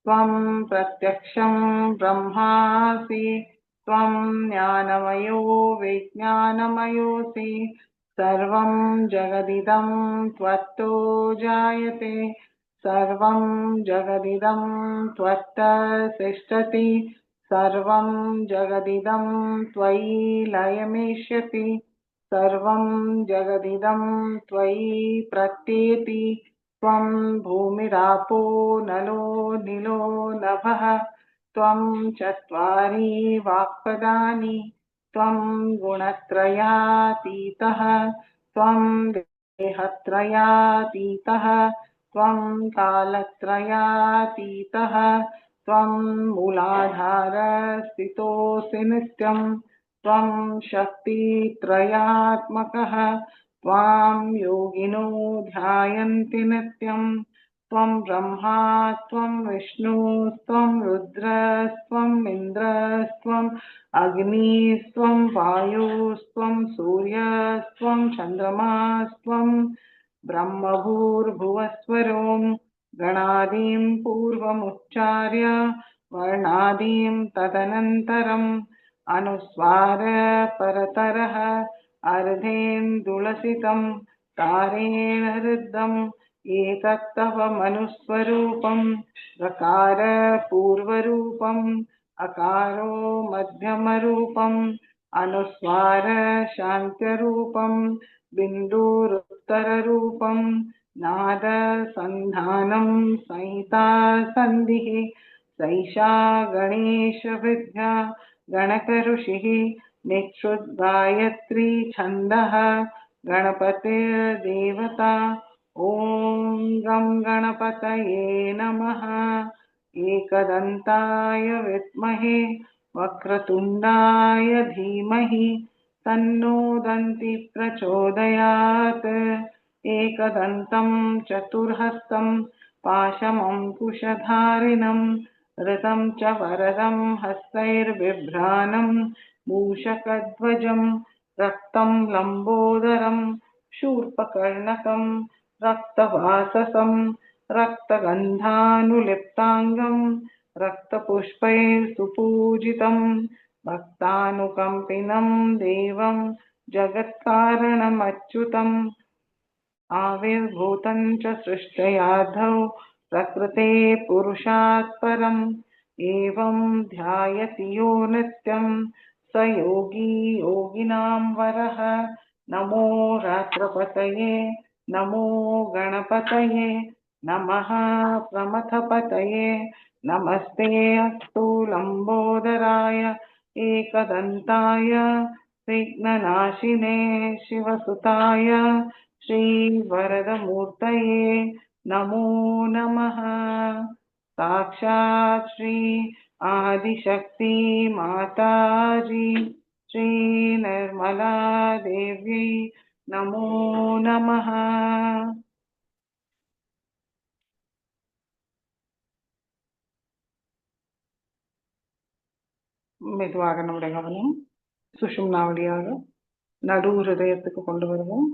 त्वं प्रत्यक्षं ब्रह्मासि त्वं ज्ञानमयो विज्ञानमयोऽसि सर्वं जगदिदं त्वत्तो जायते सर्वं जगदिदं त्वत्तः तिष्ठति सर्वं जगदिदं त्वयि लयमेष्यति सर्वं जगदिदं त्वयि प्रत्येति त्वं भूमिरापो नलो निलो नभः त्वं चत्वारि वाक्पदानि त्वं गुणत्रयातीतः त्वं देहत्रयातीतः त्वं कालत्रयातीतः त्वं मूलाधारस्थितोऽसि नित्यं त्वं शक्तित्रयात्मकः त्वां योगिनो ध्यायन्ति नित्यं त्वं ब्रह्मा त्वं विष्णुस्त्वं रुद्रस्त्वम् इन्द्रस्त्वम् अग्निस्त्वं वायुस्त्वं सूर्यस्त्वं चन्द्रमास्त्वं ब्रह्मभूर्भुवस्वरों गणादीं पूर्वमुच्चार्य वर्णादीं तदनन्तरम् अनुस्वार परतरः अर्धेन्दुलसितं तारेण रुद्धम् एतत्तव मनुस्वरूपं गकार पूर्वरूपम् अकारो मध्यमरूपम् अनुस्वार शान्त्यरूपम् बिन्दुरुत्तररूपम् नाद सन्धानं संहिता सन्धिः सैषा गणेशविद्या गणकऋषिः निक्षुद्गायत्री छन्दः गणपतिर्देवता ॐ गं गणपतये नमः एकदन्ताय विद्महे वक्रतुण्डाय धीमहि तन्नो दन्ति प्रचोदयात् एकदन्तं चतुर्हस्तं पाशमङ्कुशधारिणं ऋतं च वरदं हस्तैर्बिभ्राणं मूषकध्वजं रक्तं लम्बोदरं शूर्पकर्णकं रक्तवाससं रक्तगन्धानुलिप्ताङ्गं रक्तपुष्पैः सुपूजितं भक्तानुकम्पिनं देवं जगत्कारणमच्युतम् आविर्भूतं च सृष्ट्याधौ प्रकृते पुरुषात् परम् एवं ध्यायति यो नित्यं स योगी योगिनां वरः नमो रात्रपतये नमो गणपतये नमः प्रमथपतये नमस्ते अस्तु लम्बोदराय एकदन्ताय विघ्ननाशिने शिवसुताय श्रीवरदमूर्तये नमो नमः साक्षात् श्री आदिशक्ति माताजी श्री निर्मला देवी नमो नमः மெதுவாக நம்முடைய கவனம் சுஷும்னா வழியாக நடு ஹிருதயத்துக்கு கொண்டு வருவோம்.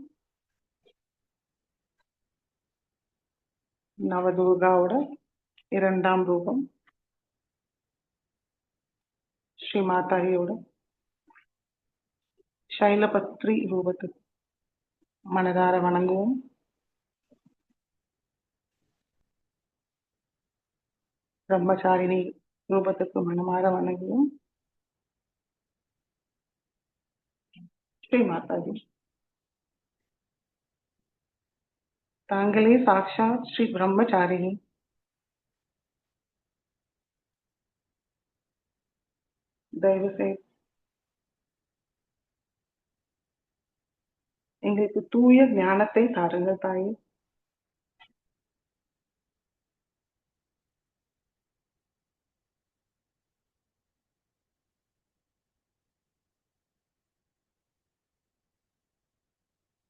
நவதுர்காவோட இரண்டாம் ரூபம் ஸ்ரீ மாதாஜியோட சைலபத்ரி ரூபத்துக்கு மனதார வணங்குவோம். பிரம்மச்சாரிணி ரூபத்துக்கு மனமாற வணங்குவோம். ஸ்ரீ மாதாஜி தாங்களே சாக்ஷாத் ஸ்ரீ பிரம்மச்சாரிணி. தயவு செய்து எங்களுக்கு தூய ஞானத்தை தாருங்கள் தாயே.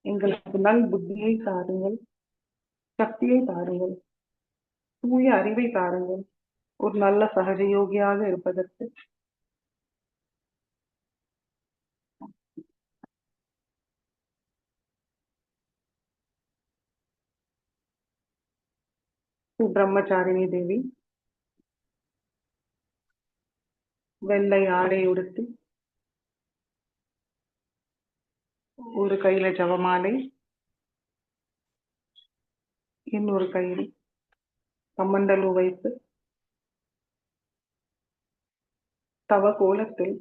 எங்களுக்கு நல் புத்தியை தாருங்கள், சக்தியை தாருங்கள், தூய அறிவை தாருங்கள், ஒரு நல்ல சகஜ யோகியாக இருப்பதற்கு. பிரம்மச்சாரிணி தேவி வெள்ளை ஆடை உடுத்தி, ஒரு கையில ஜபமாலை, இன்னொரு கையில் கமண்டலு வைத்து தவ கோலத்தில்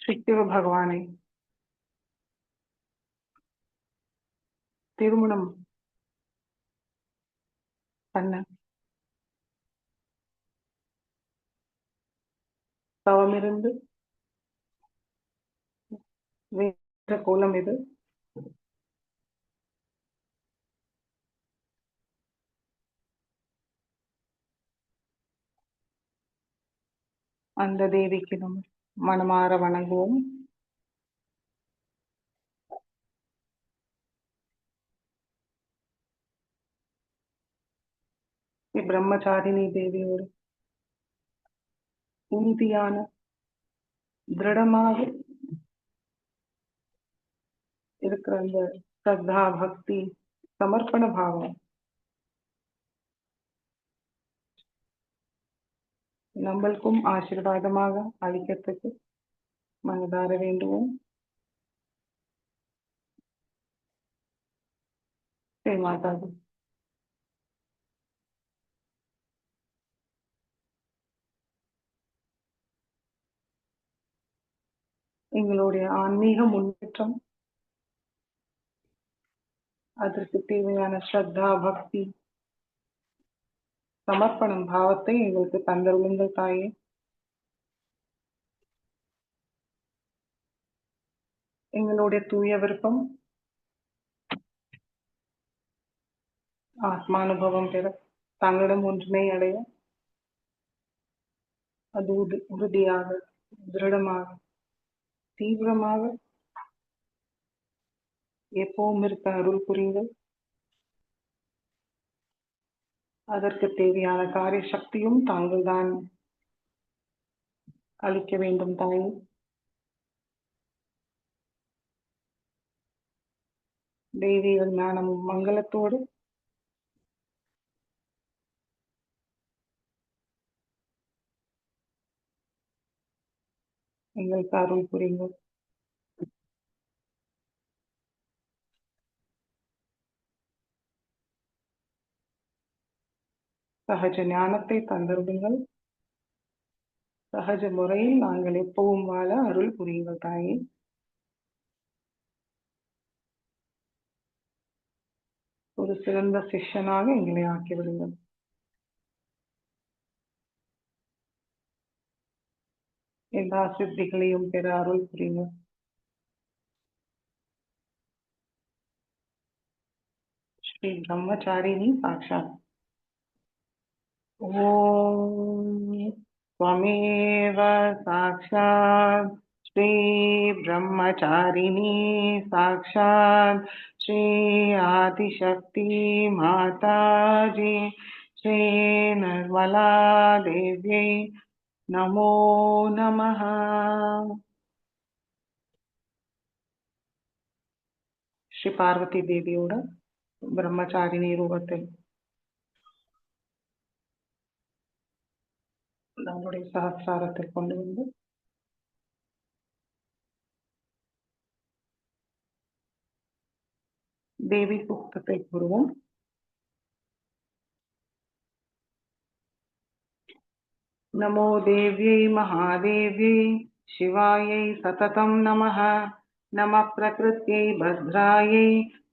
சிவ பகவானை திருமணம் பண்ண தவமிருந்து வேற கோலம் இது. அந்த தேவிக்கு நம்ம மனமாற வணங்குவோம். பிரம்மச்சாரிணி தேவியோடு உறுதியான திருடமாக இருக்கிற அந்த ஸ்ரத்தா, பக்தி, சமர்ப்பண பாவம் நம்மளுக்கும் ஆசீர்வாதமாக அளிக்கிறதுக்கு மனதார வேண்டுவோம். ஜெய் மாதாஜி. எங்களுடைய ஆன்மீக முன்னேற்றம், அதற்கு தேவையான ஸ்ரத்தா, பக்தி, சமர்ப்பணம் பாவத்தை எங்களுக்கு தந்தருளுங்கள் தாயே. எங்களுடைய தூய விருப்பம் ஆத்மானுபவம் பெற, தங்களிடம் ஒன்றினை அடைய, அது உறுதியாக, திருடமாக, தீவிரமாக எப்பவும் இருக்க அருள் புரியுங்கள். அதற்கு தேவையான காரிய சக்தியும் தாங்கள் தான் அளிக்க வேண்டும் தாயே. தெய்வீக ஞானமும் மங்களத்தோடு எங்களுக்கு அருள் புரியுங்கள். சகஜ ஞானத்தை தந்தருடுங்கள். சகஜ முறையில் நாங்கள் எப்பவும் வாழ அருள் புரியுங்கள் தாயே. ஒரு சிறந்த சிஷ்யனாக எங்களை ஆக்கிவிடுங்கள். எல்லா சித்திகளையும் பெற அருள் புரியுங்கள். ஸ்ரீ பிரம்மச்சாரிணி சாட்சாத். ஓம் त्वमेव साक्षात् श्री ब्रह्मचारिणी साक्षात् श्री आदिशक्ति माताजी श्री निर्मला देव्यै नमो नमः. श्री பார்வதி தேவியோட பிரம்மச்சாரிணி ரூபத்தில் நம்முடைய சகஸ்ராரத்தில் கொண்டு வந்து தேவி சூக்தத்தை கூறுவோம். நமோ தேவ்யை மகாதேவ்யை சிவாயை சததம் நமः. நம பிரகிருத்யை பத்ராயை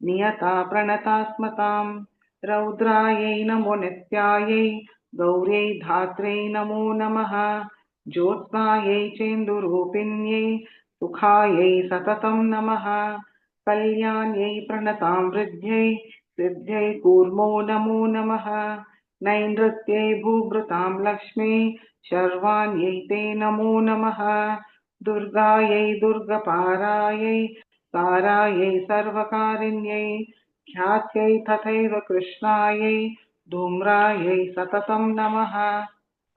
நியதா பிரணதாஸ்மதாம். ரௌத்ராயை நமோ நித்யாயை गौर्यै धात्रै नमो नमः. ज्योत्स्नायै चेन्दुरूपिण्यै सुखायै सततं नमः. कल्याण्यै प्रणतां वृद्ध्यै सिद्ध्यै कूर्मो नमो नमः. नैनृत्यै भूभृतां लक्ष्मी शर्वाण्यै ते नमो नमः. दुर्गायै दुर्गपारायै तारायै सर्वकारिण्यै ख्यात्यै तथैव कृष्णायै धूम्रायै सततं नमः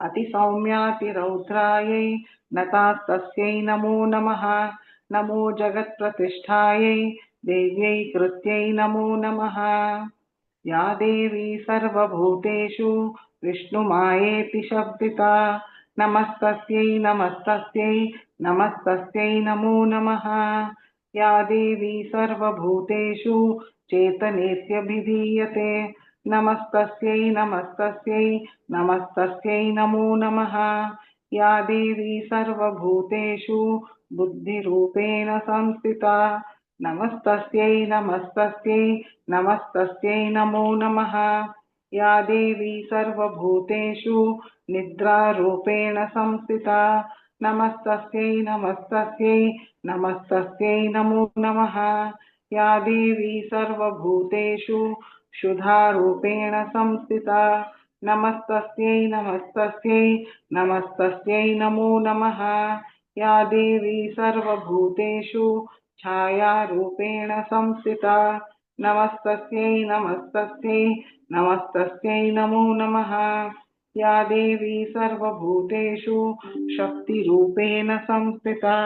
अतिसौम्यातिरौद्रायै नतास्तस्यै नमो नमः नमो जगत्प्रतिष्ठायै देव्यै कृत्यै नमो नमः या देवी सर्वभूतेषु विष्णुमायेति शब्दिता नमस्तस्यै नमस्तस्यै नमस्तस्यै नमो नमः या देवी सर्वभूतेषु चेतनेत्यभिधीयते नमस्तस्यै नमस्तस्यै नमस्तस्यै नमो नमः या देवी सर्वभूतेषु बुद्धिरूपेण संस्थिता नमस्तस्यै नमस्तस्यै नमस्तस्यै नमो नमः या देवी सर्वभूतेषु निद्रारूपेण संस्थिता नमस्तस्यै नमस्तस्यै नमस्तस्यै नमो नमः या देवी सर्वभूतेषु क्षुधारूपेण संस्थिता नमस्तस्यै नमस्तस्यै नमस्तस्यै नमो नमः या देवी सर्वभूतेषु छायारूपेण संस्थिता नमस्तस्यै नमस्तस्यै नमस्तस्यै नमो नमः या देवी सर्वभूतेषु शक्तिरूपेण संस्थिता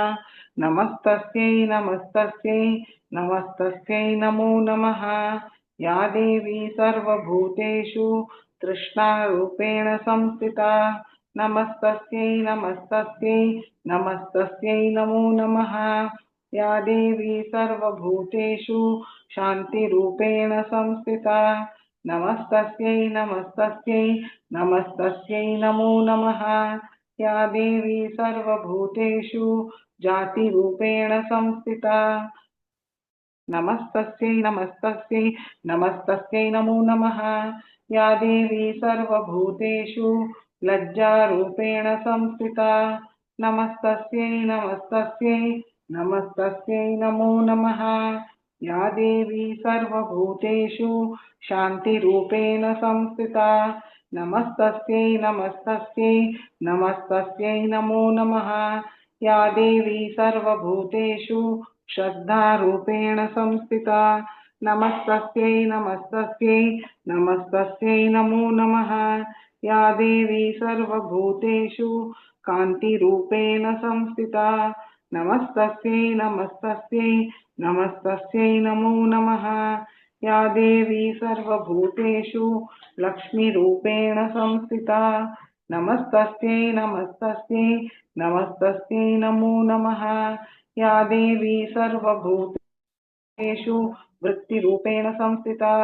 नमस्तस्यै नमस्तस्यै नमस्तस्यै नमो नमः या देवी सर्वभूतेषु तृष्णारूपेण संस्थिता नमस्तस्यै नमस्तस्यै नमस्तस्यै नमो नमः या देवी सर्वभूतेषु शान्तिरूपेण संस्थिता नमस्तस्यै नमस्तस्यै नमस्तस्यै नमो नमः या देवी सर्वभूतेषु जातिरूपेण संस्थिता नमस्तस्यै नमस्तस्यै नमस्तस्यै नमो नमः या देवी सर्वभूतेषु लज्जारूपेण संस्थिता नमस्तस्यै नमस्तस्यै नमस्तस्यै नमो नमः या देवी सर्वभूतेषु शान्तिरूपेण संस्थिता नमस्तस्यै नमस्तस्यै नमस्तस्यै नमो नमः या देवी सर्वभूतेषु श्रद्धारूपेण संस्थिता नमस्तस्यै नमस्तस्यै नमस्तस्यै नमो नमः या देवी सर्वभूतेषु कान्तिरूपेण संस्थिता नमस्तस्यै नमस्तस्यै नमस्तस्यै नमो नमः या देवी सर्वभूतेषु लक्ष्मीरूपेण संस्थिता नमस्तस्यै नमस्तस्यै नमस्तस्यै नमो नमः या देवी सर्वभूतेषु वृत्तिरूपेण संस्थिता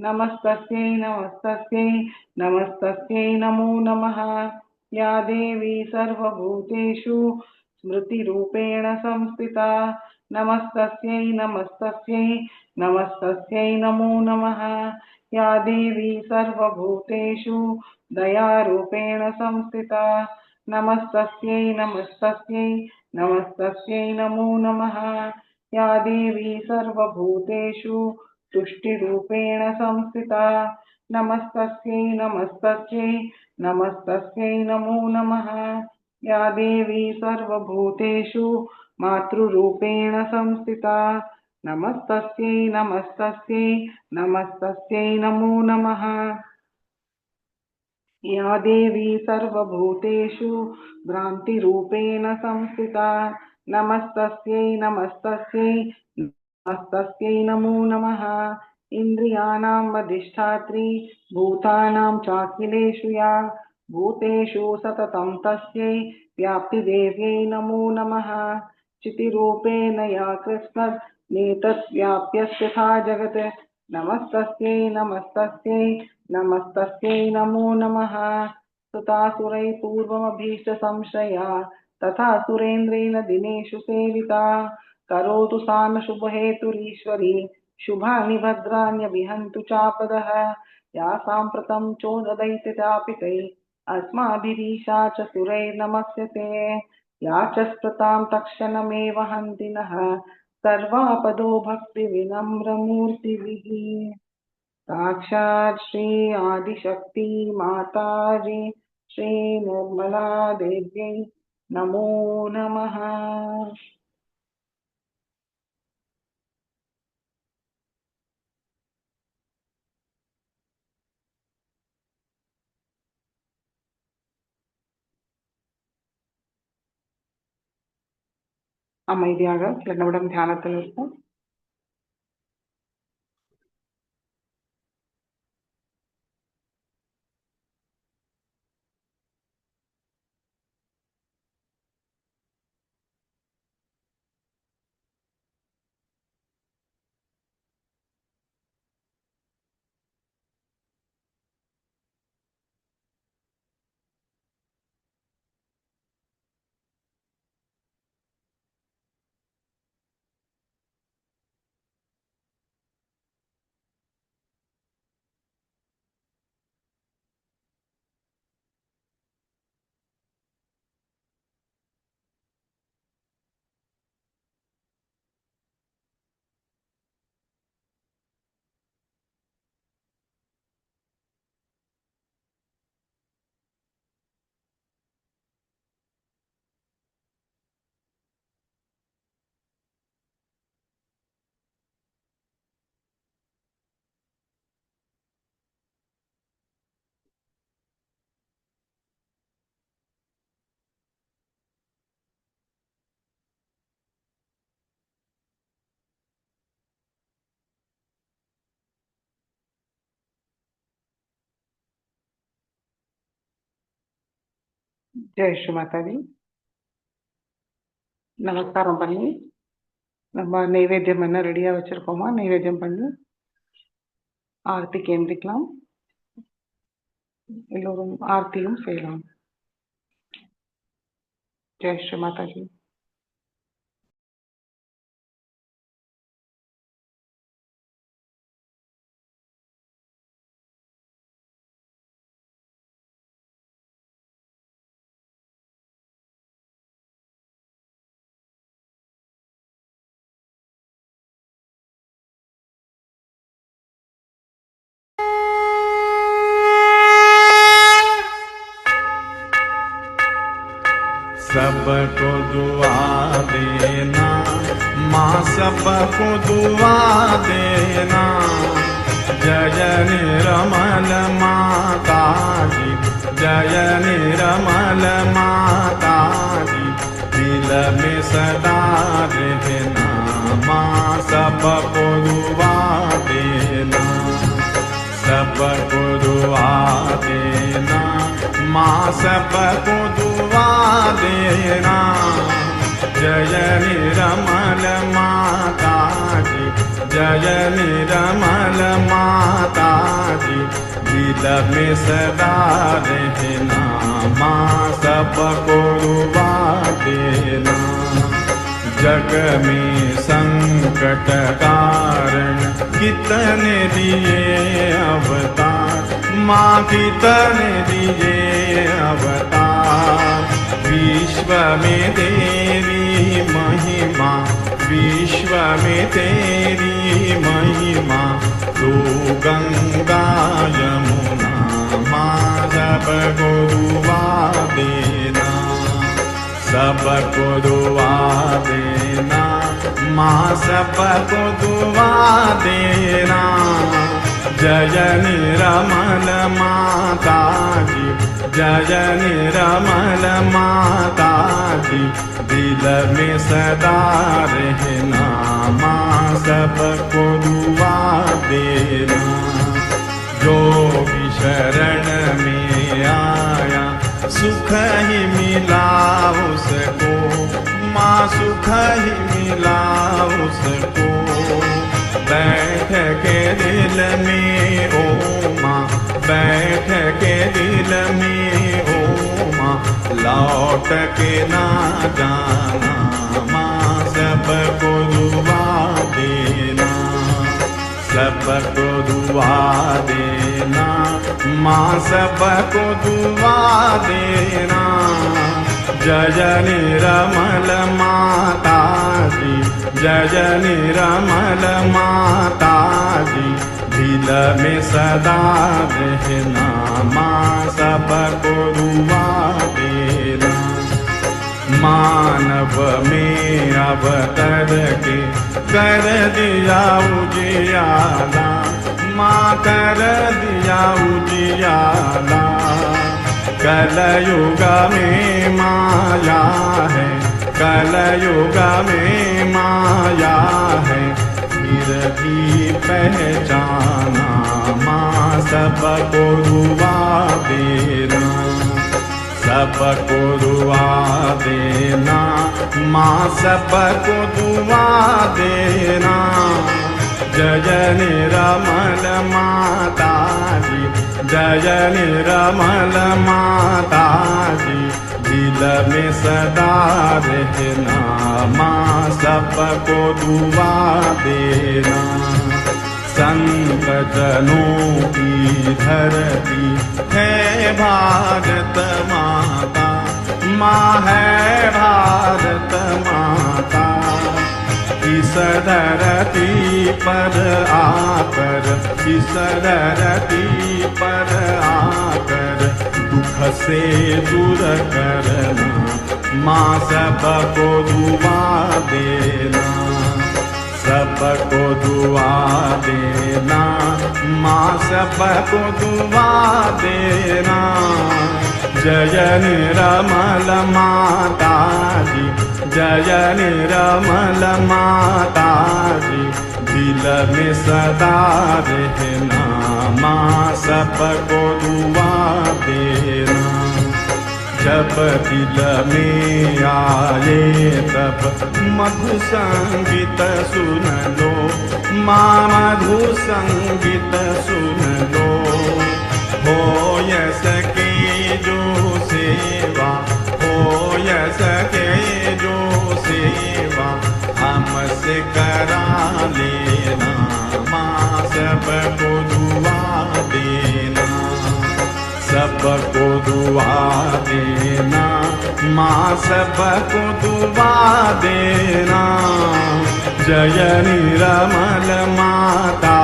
नमस्तस्यै नमस्तस्यै नमस्तस्यै नमो नमः या देवी सर्वभूतेषु स्मृतिरूपेण संस्थिता नमस्तस्यै नमस्तस्यै नमस्तस्यै नमो नमः या देवी सर्वभूतेषु दयारूपेण संस्थिता नमस्तस्यै नमस्तस्यै नमस्तस्यै नमो नमः या देवी सर्वभूतेषु तुष्टिरूपेण संस्थिता नमस्तस्यै नमस्तस्यै नमस्तस्यै नमो नमः या देवी सर्वभूतेषु मातृरूपेण संस्थिता नमस्तस्यै नमस्तस्यै नमस्तस्यै नमो नमः या देवी सर्वभूतेषु भ्रान्तिरूपेण संस्थिता नमस्तस्यै नमस्तस्यै नमस्तस्यै नमो नमः इन्द्रियाणां वधिष्ठात्री भूतानां चाखिलेषु या भूतेषु सततं तस्यै व्याप्तिदेव्यै नमो नमः चितिरूपेण या कृष्णत् नेतद्व्याप्यस्यथा जगत् नमस्तस्यै नमस्तस्यै नमस्तस्यै नमो नमः सुतासुरैः पूर्वमभीष्ट संशया तथा सुरेन्द्रेण दिनेषु सेविता करोतु सा न शुभहेतुरीश्वरी शुभानि भद्राण्यभिहन्तु चापदः या साम्प्रतं चोददैत्यचापितै अस्माभिरीशा च सुरैर्नमस्यते या च स्मृतां तत्क्षणमेव हन्ति नः सर्वापदो भक्तिविनम्रमूर्तिभिः साक्षात् श्री आदिशक्ति माताजी श्री निर्मला देव्यै नमो नमः। அமைதியாக சில நிமிடம் தியானத்தில் இருப்போம். ஜெய் ஸ்ரீ மாதாஜி. நமஸ்காரம் பண்ணி நம்ம நைவேத்தியம் என்ன ரெடியா வச்சிருக்கோமா, நைவேத்தியம் பண்ணி ஆர்த்திக்கு எந்திரிக்கலாம். எல்லோரும் ஆர்த்தியும் செய்யலாம். ஜெய் ஸ்ரீ மாதாஜி. सबको दुआ देना माँ, सबको दुआ देना। जय निर्मल माता जी, जय निर्मल माता जी, दिल में सदा रहना माँ, सबको दुआ देना, सबको दुआ देना माँ, सबको दुआ देना। जय निर्मल माता जी, जय निर्मल माता जी, दिल में सदा रहना माँ, सबको दुआ देना। जग में संकट कारण कितने दिए अवतार माँ, कितने दिए अवतार। विश्व में तेरी महिमा, विश्व में तेरी महिमा, तू गंगा यमुना माँ, सबको दुआ देना, सबको दुआ देना माँ, सबको दुआ देना। जय निर्मल माता जी, जय निर्मल माता जी, दिल में सदा रहना माँ, सबको दुआ देना। जो भी शरण में आया सुख ही मिला उसको माँ, सुख ही मिला उसको। बैठ के दिल में ओ माँ, बैठ के दिल में ओ माँ, लौट के ना जाना माँ, सबको दुआ देना, सबको दुआ देना माँ, सबको दुआ देना। जय निर्मल माता जी, जय निर्मल माता जी, दिल में सदा रहना माँ, सबको दुआ देना। मानव में अवतर के कर दिया उजियाला माँ, कर दिया उजियाला। कलयुग में माया है कलयुग में माया है फिर भी पहचाना, माँ सबको दुआ देना, सबको दुआ देना, माँ सबको दुआ देना। जय निरमल माता जी, जय निरमल माता जी, दिल में सदा रहना, माँ सबको दुआ देना। संत जनों की धरती है भारत माता, माँ है भारत माता। इस धरती पर आकर, इस धरती पर आकर दुख से दूर करना, माँ सबको दुआ देना, सबको दुआ देना, माँ सबको दुआ देना। जय निरमल माता जी, जय निरमल माता जी, दिल में सदा रहना, माँ सबको दुआ देना। जब दिल में आए तब मधु संगीत सुन लो, माँ मधु संगीत सुन लो। हो सके जो सेवा, हो सके जो सेवा हमसे करा लेना, माँ सबको दुआ देना, सबको दुआ देना, माँ सबको दुआ देना। जय निरमल माता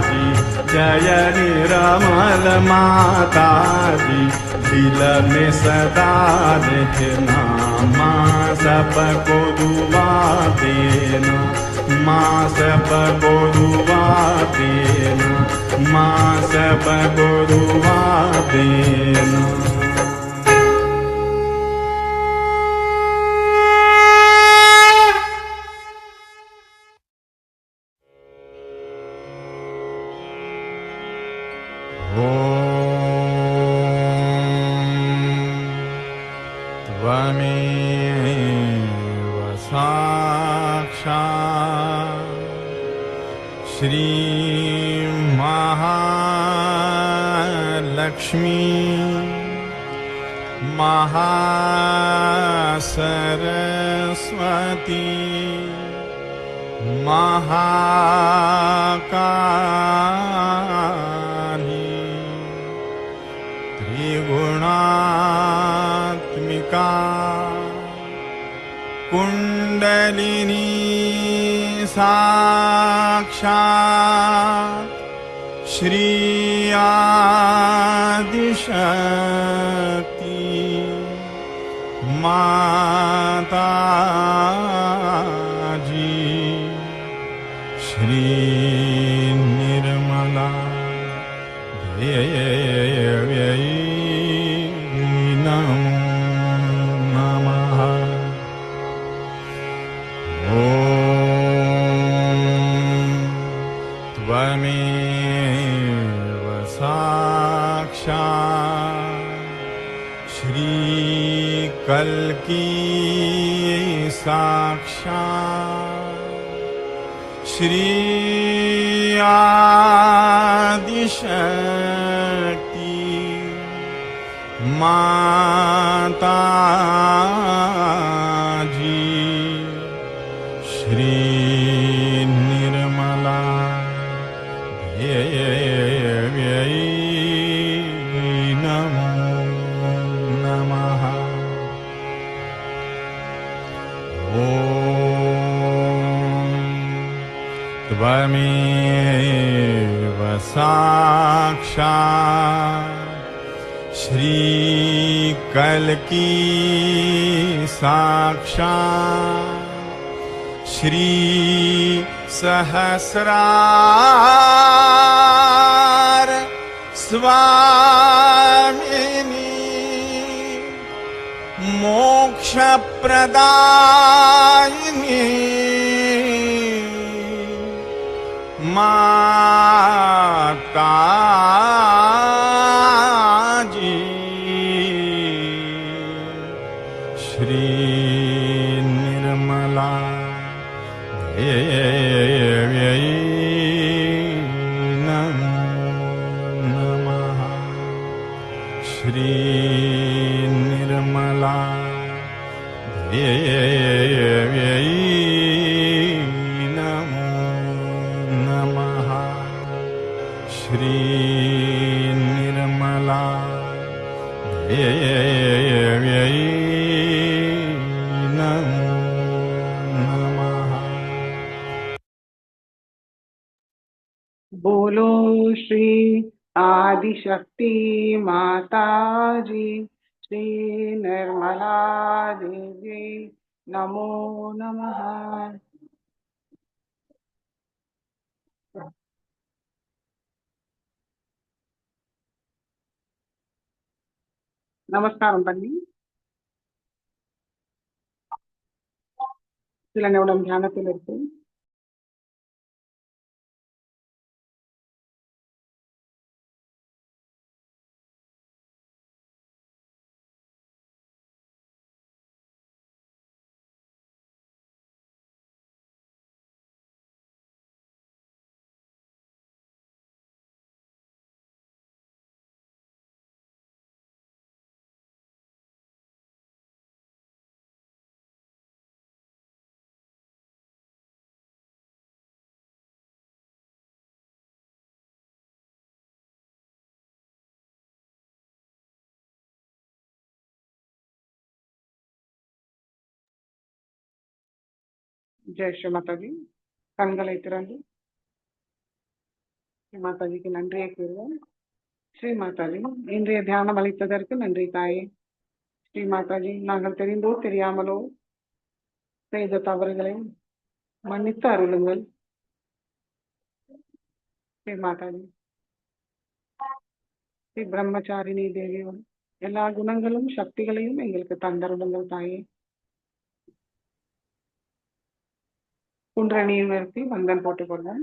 जी, जय निरमल माता जी, दिल में सदा रहना, माँ सबको दुआ देना, माँ सबको दुआ देना, माँ सबको दुआ देना। त्वमेव साक्षात् श्री महालक्ष्मी महासरस्वती महाकाली त्रिगुणात्मिका कुंडलिनी साक्षात् श्री आदिशक्ति माता जी श्री निर्मला देव्यै नमो नमः। त्वमेव साक्षात् श्री कल्की साक्षात् श्री आदिशक्ति माता जी श्री निर्मला देव्यै नमो नमः। त्वमेव साक्षात् श्री कल्की साक्षात् श्री सहस्रार स्वामिनी मोक्ष मोक्षप्रदायिनी माताजी श्री निर्मला देव्यै नमो नमः। श्री निर्मला देव्यै नमो नमः। श्री निर्मला देव्यै नमो नमः। बोलो श्री आदिशक्ति माता जी श्री निर्मला देवी नमो नमः। நமஸ்காரம் பண்ணி சில நிமிடம் தியானத்தில் இருக்கும். ஜெய் ஸ்ரீ மாதாஜி. கண்களை திறந்து ஸ்ரீ மாதாஜிக்கு நன்றியை கூறுவோம். ஸ்ரீ மாதாஜி, இன்றைய தியானம் அளித்ததற்கு நன்றி தாயே. ஸ்ரீ மாதாஜி, நாங்கள் தெரிந்தோ தெரியாமலோ செய்த தவறுகளை மன்னித்து அருளுங்கள். ஸ்ரீ மாதாஜி, ஸ்ரீ பிரம்மச்சாரிணி தேவி எல்லா குணங்களும் சக்திகளையும் எங்களுக்கு தந்தருளுங்கள் தாயே. குன்றணியை நிறுத்தி வந்தன் போட்டுக்கொள்வோம்.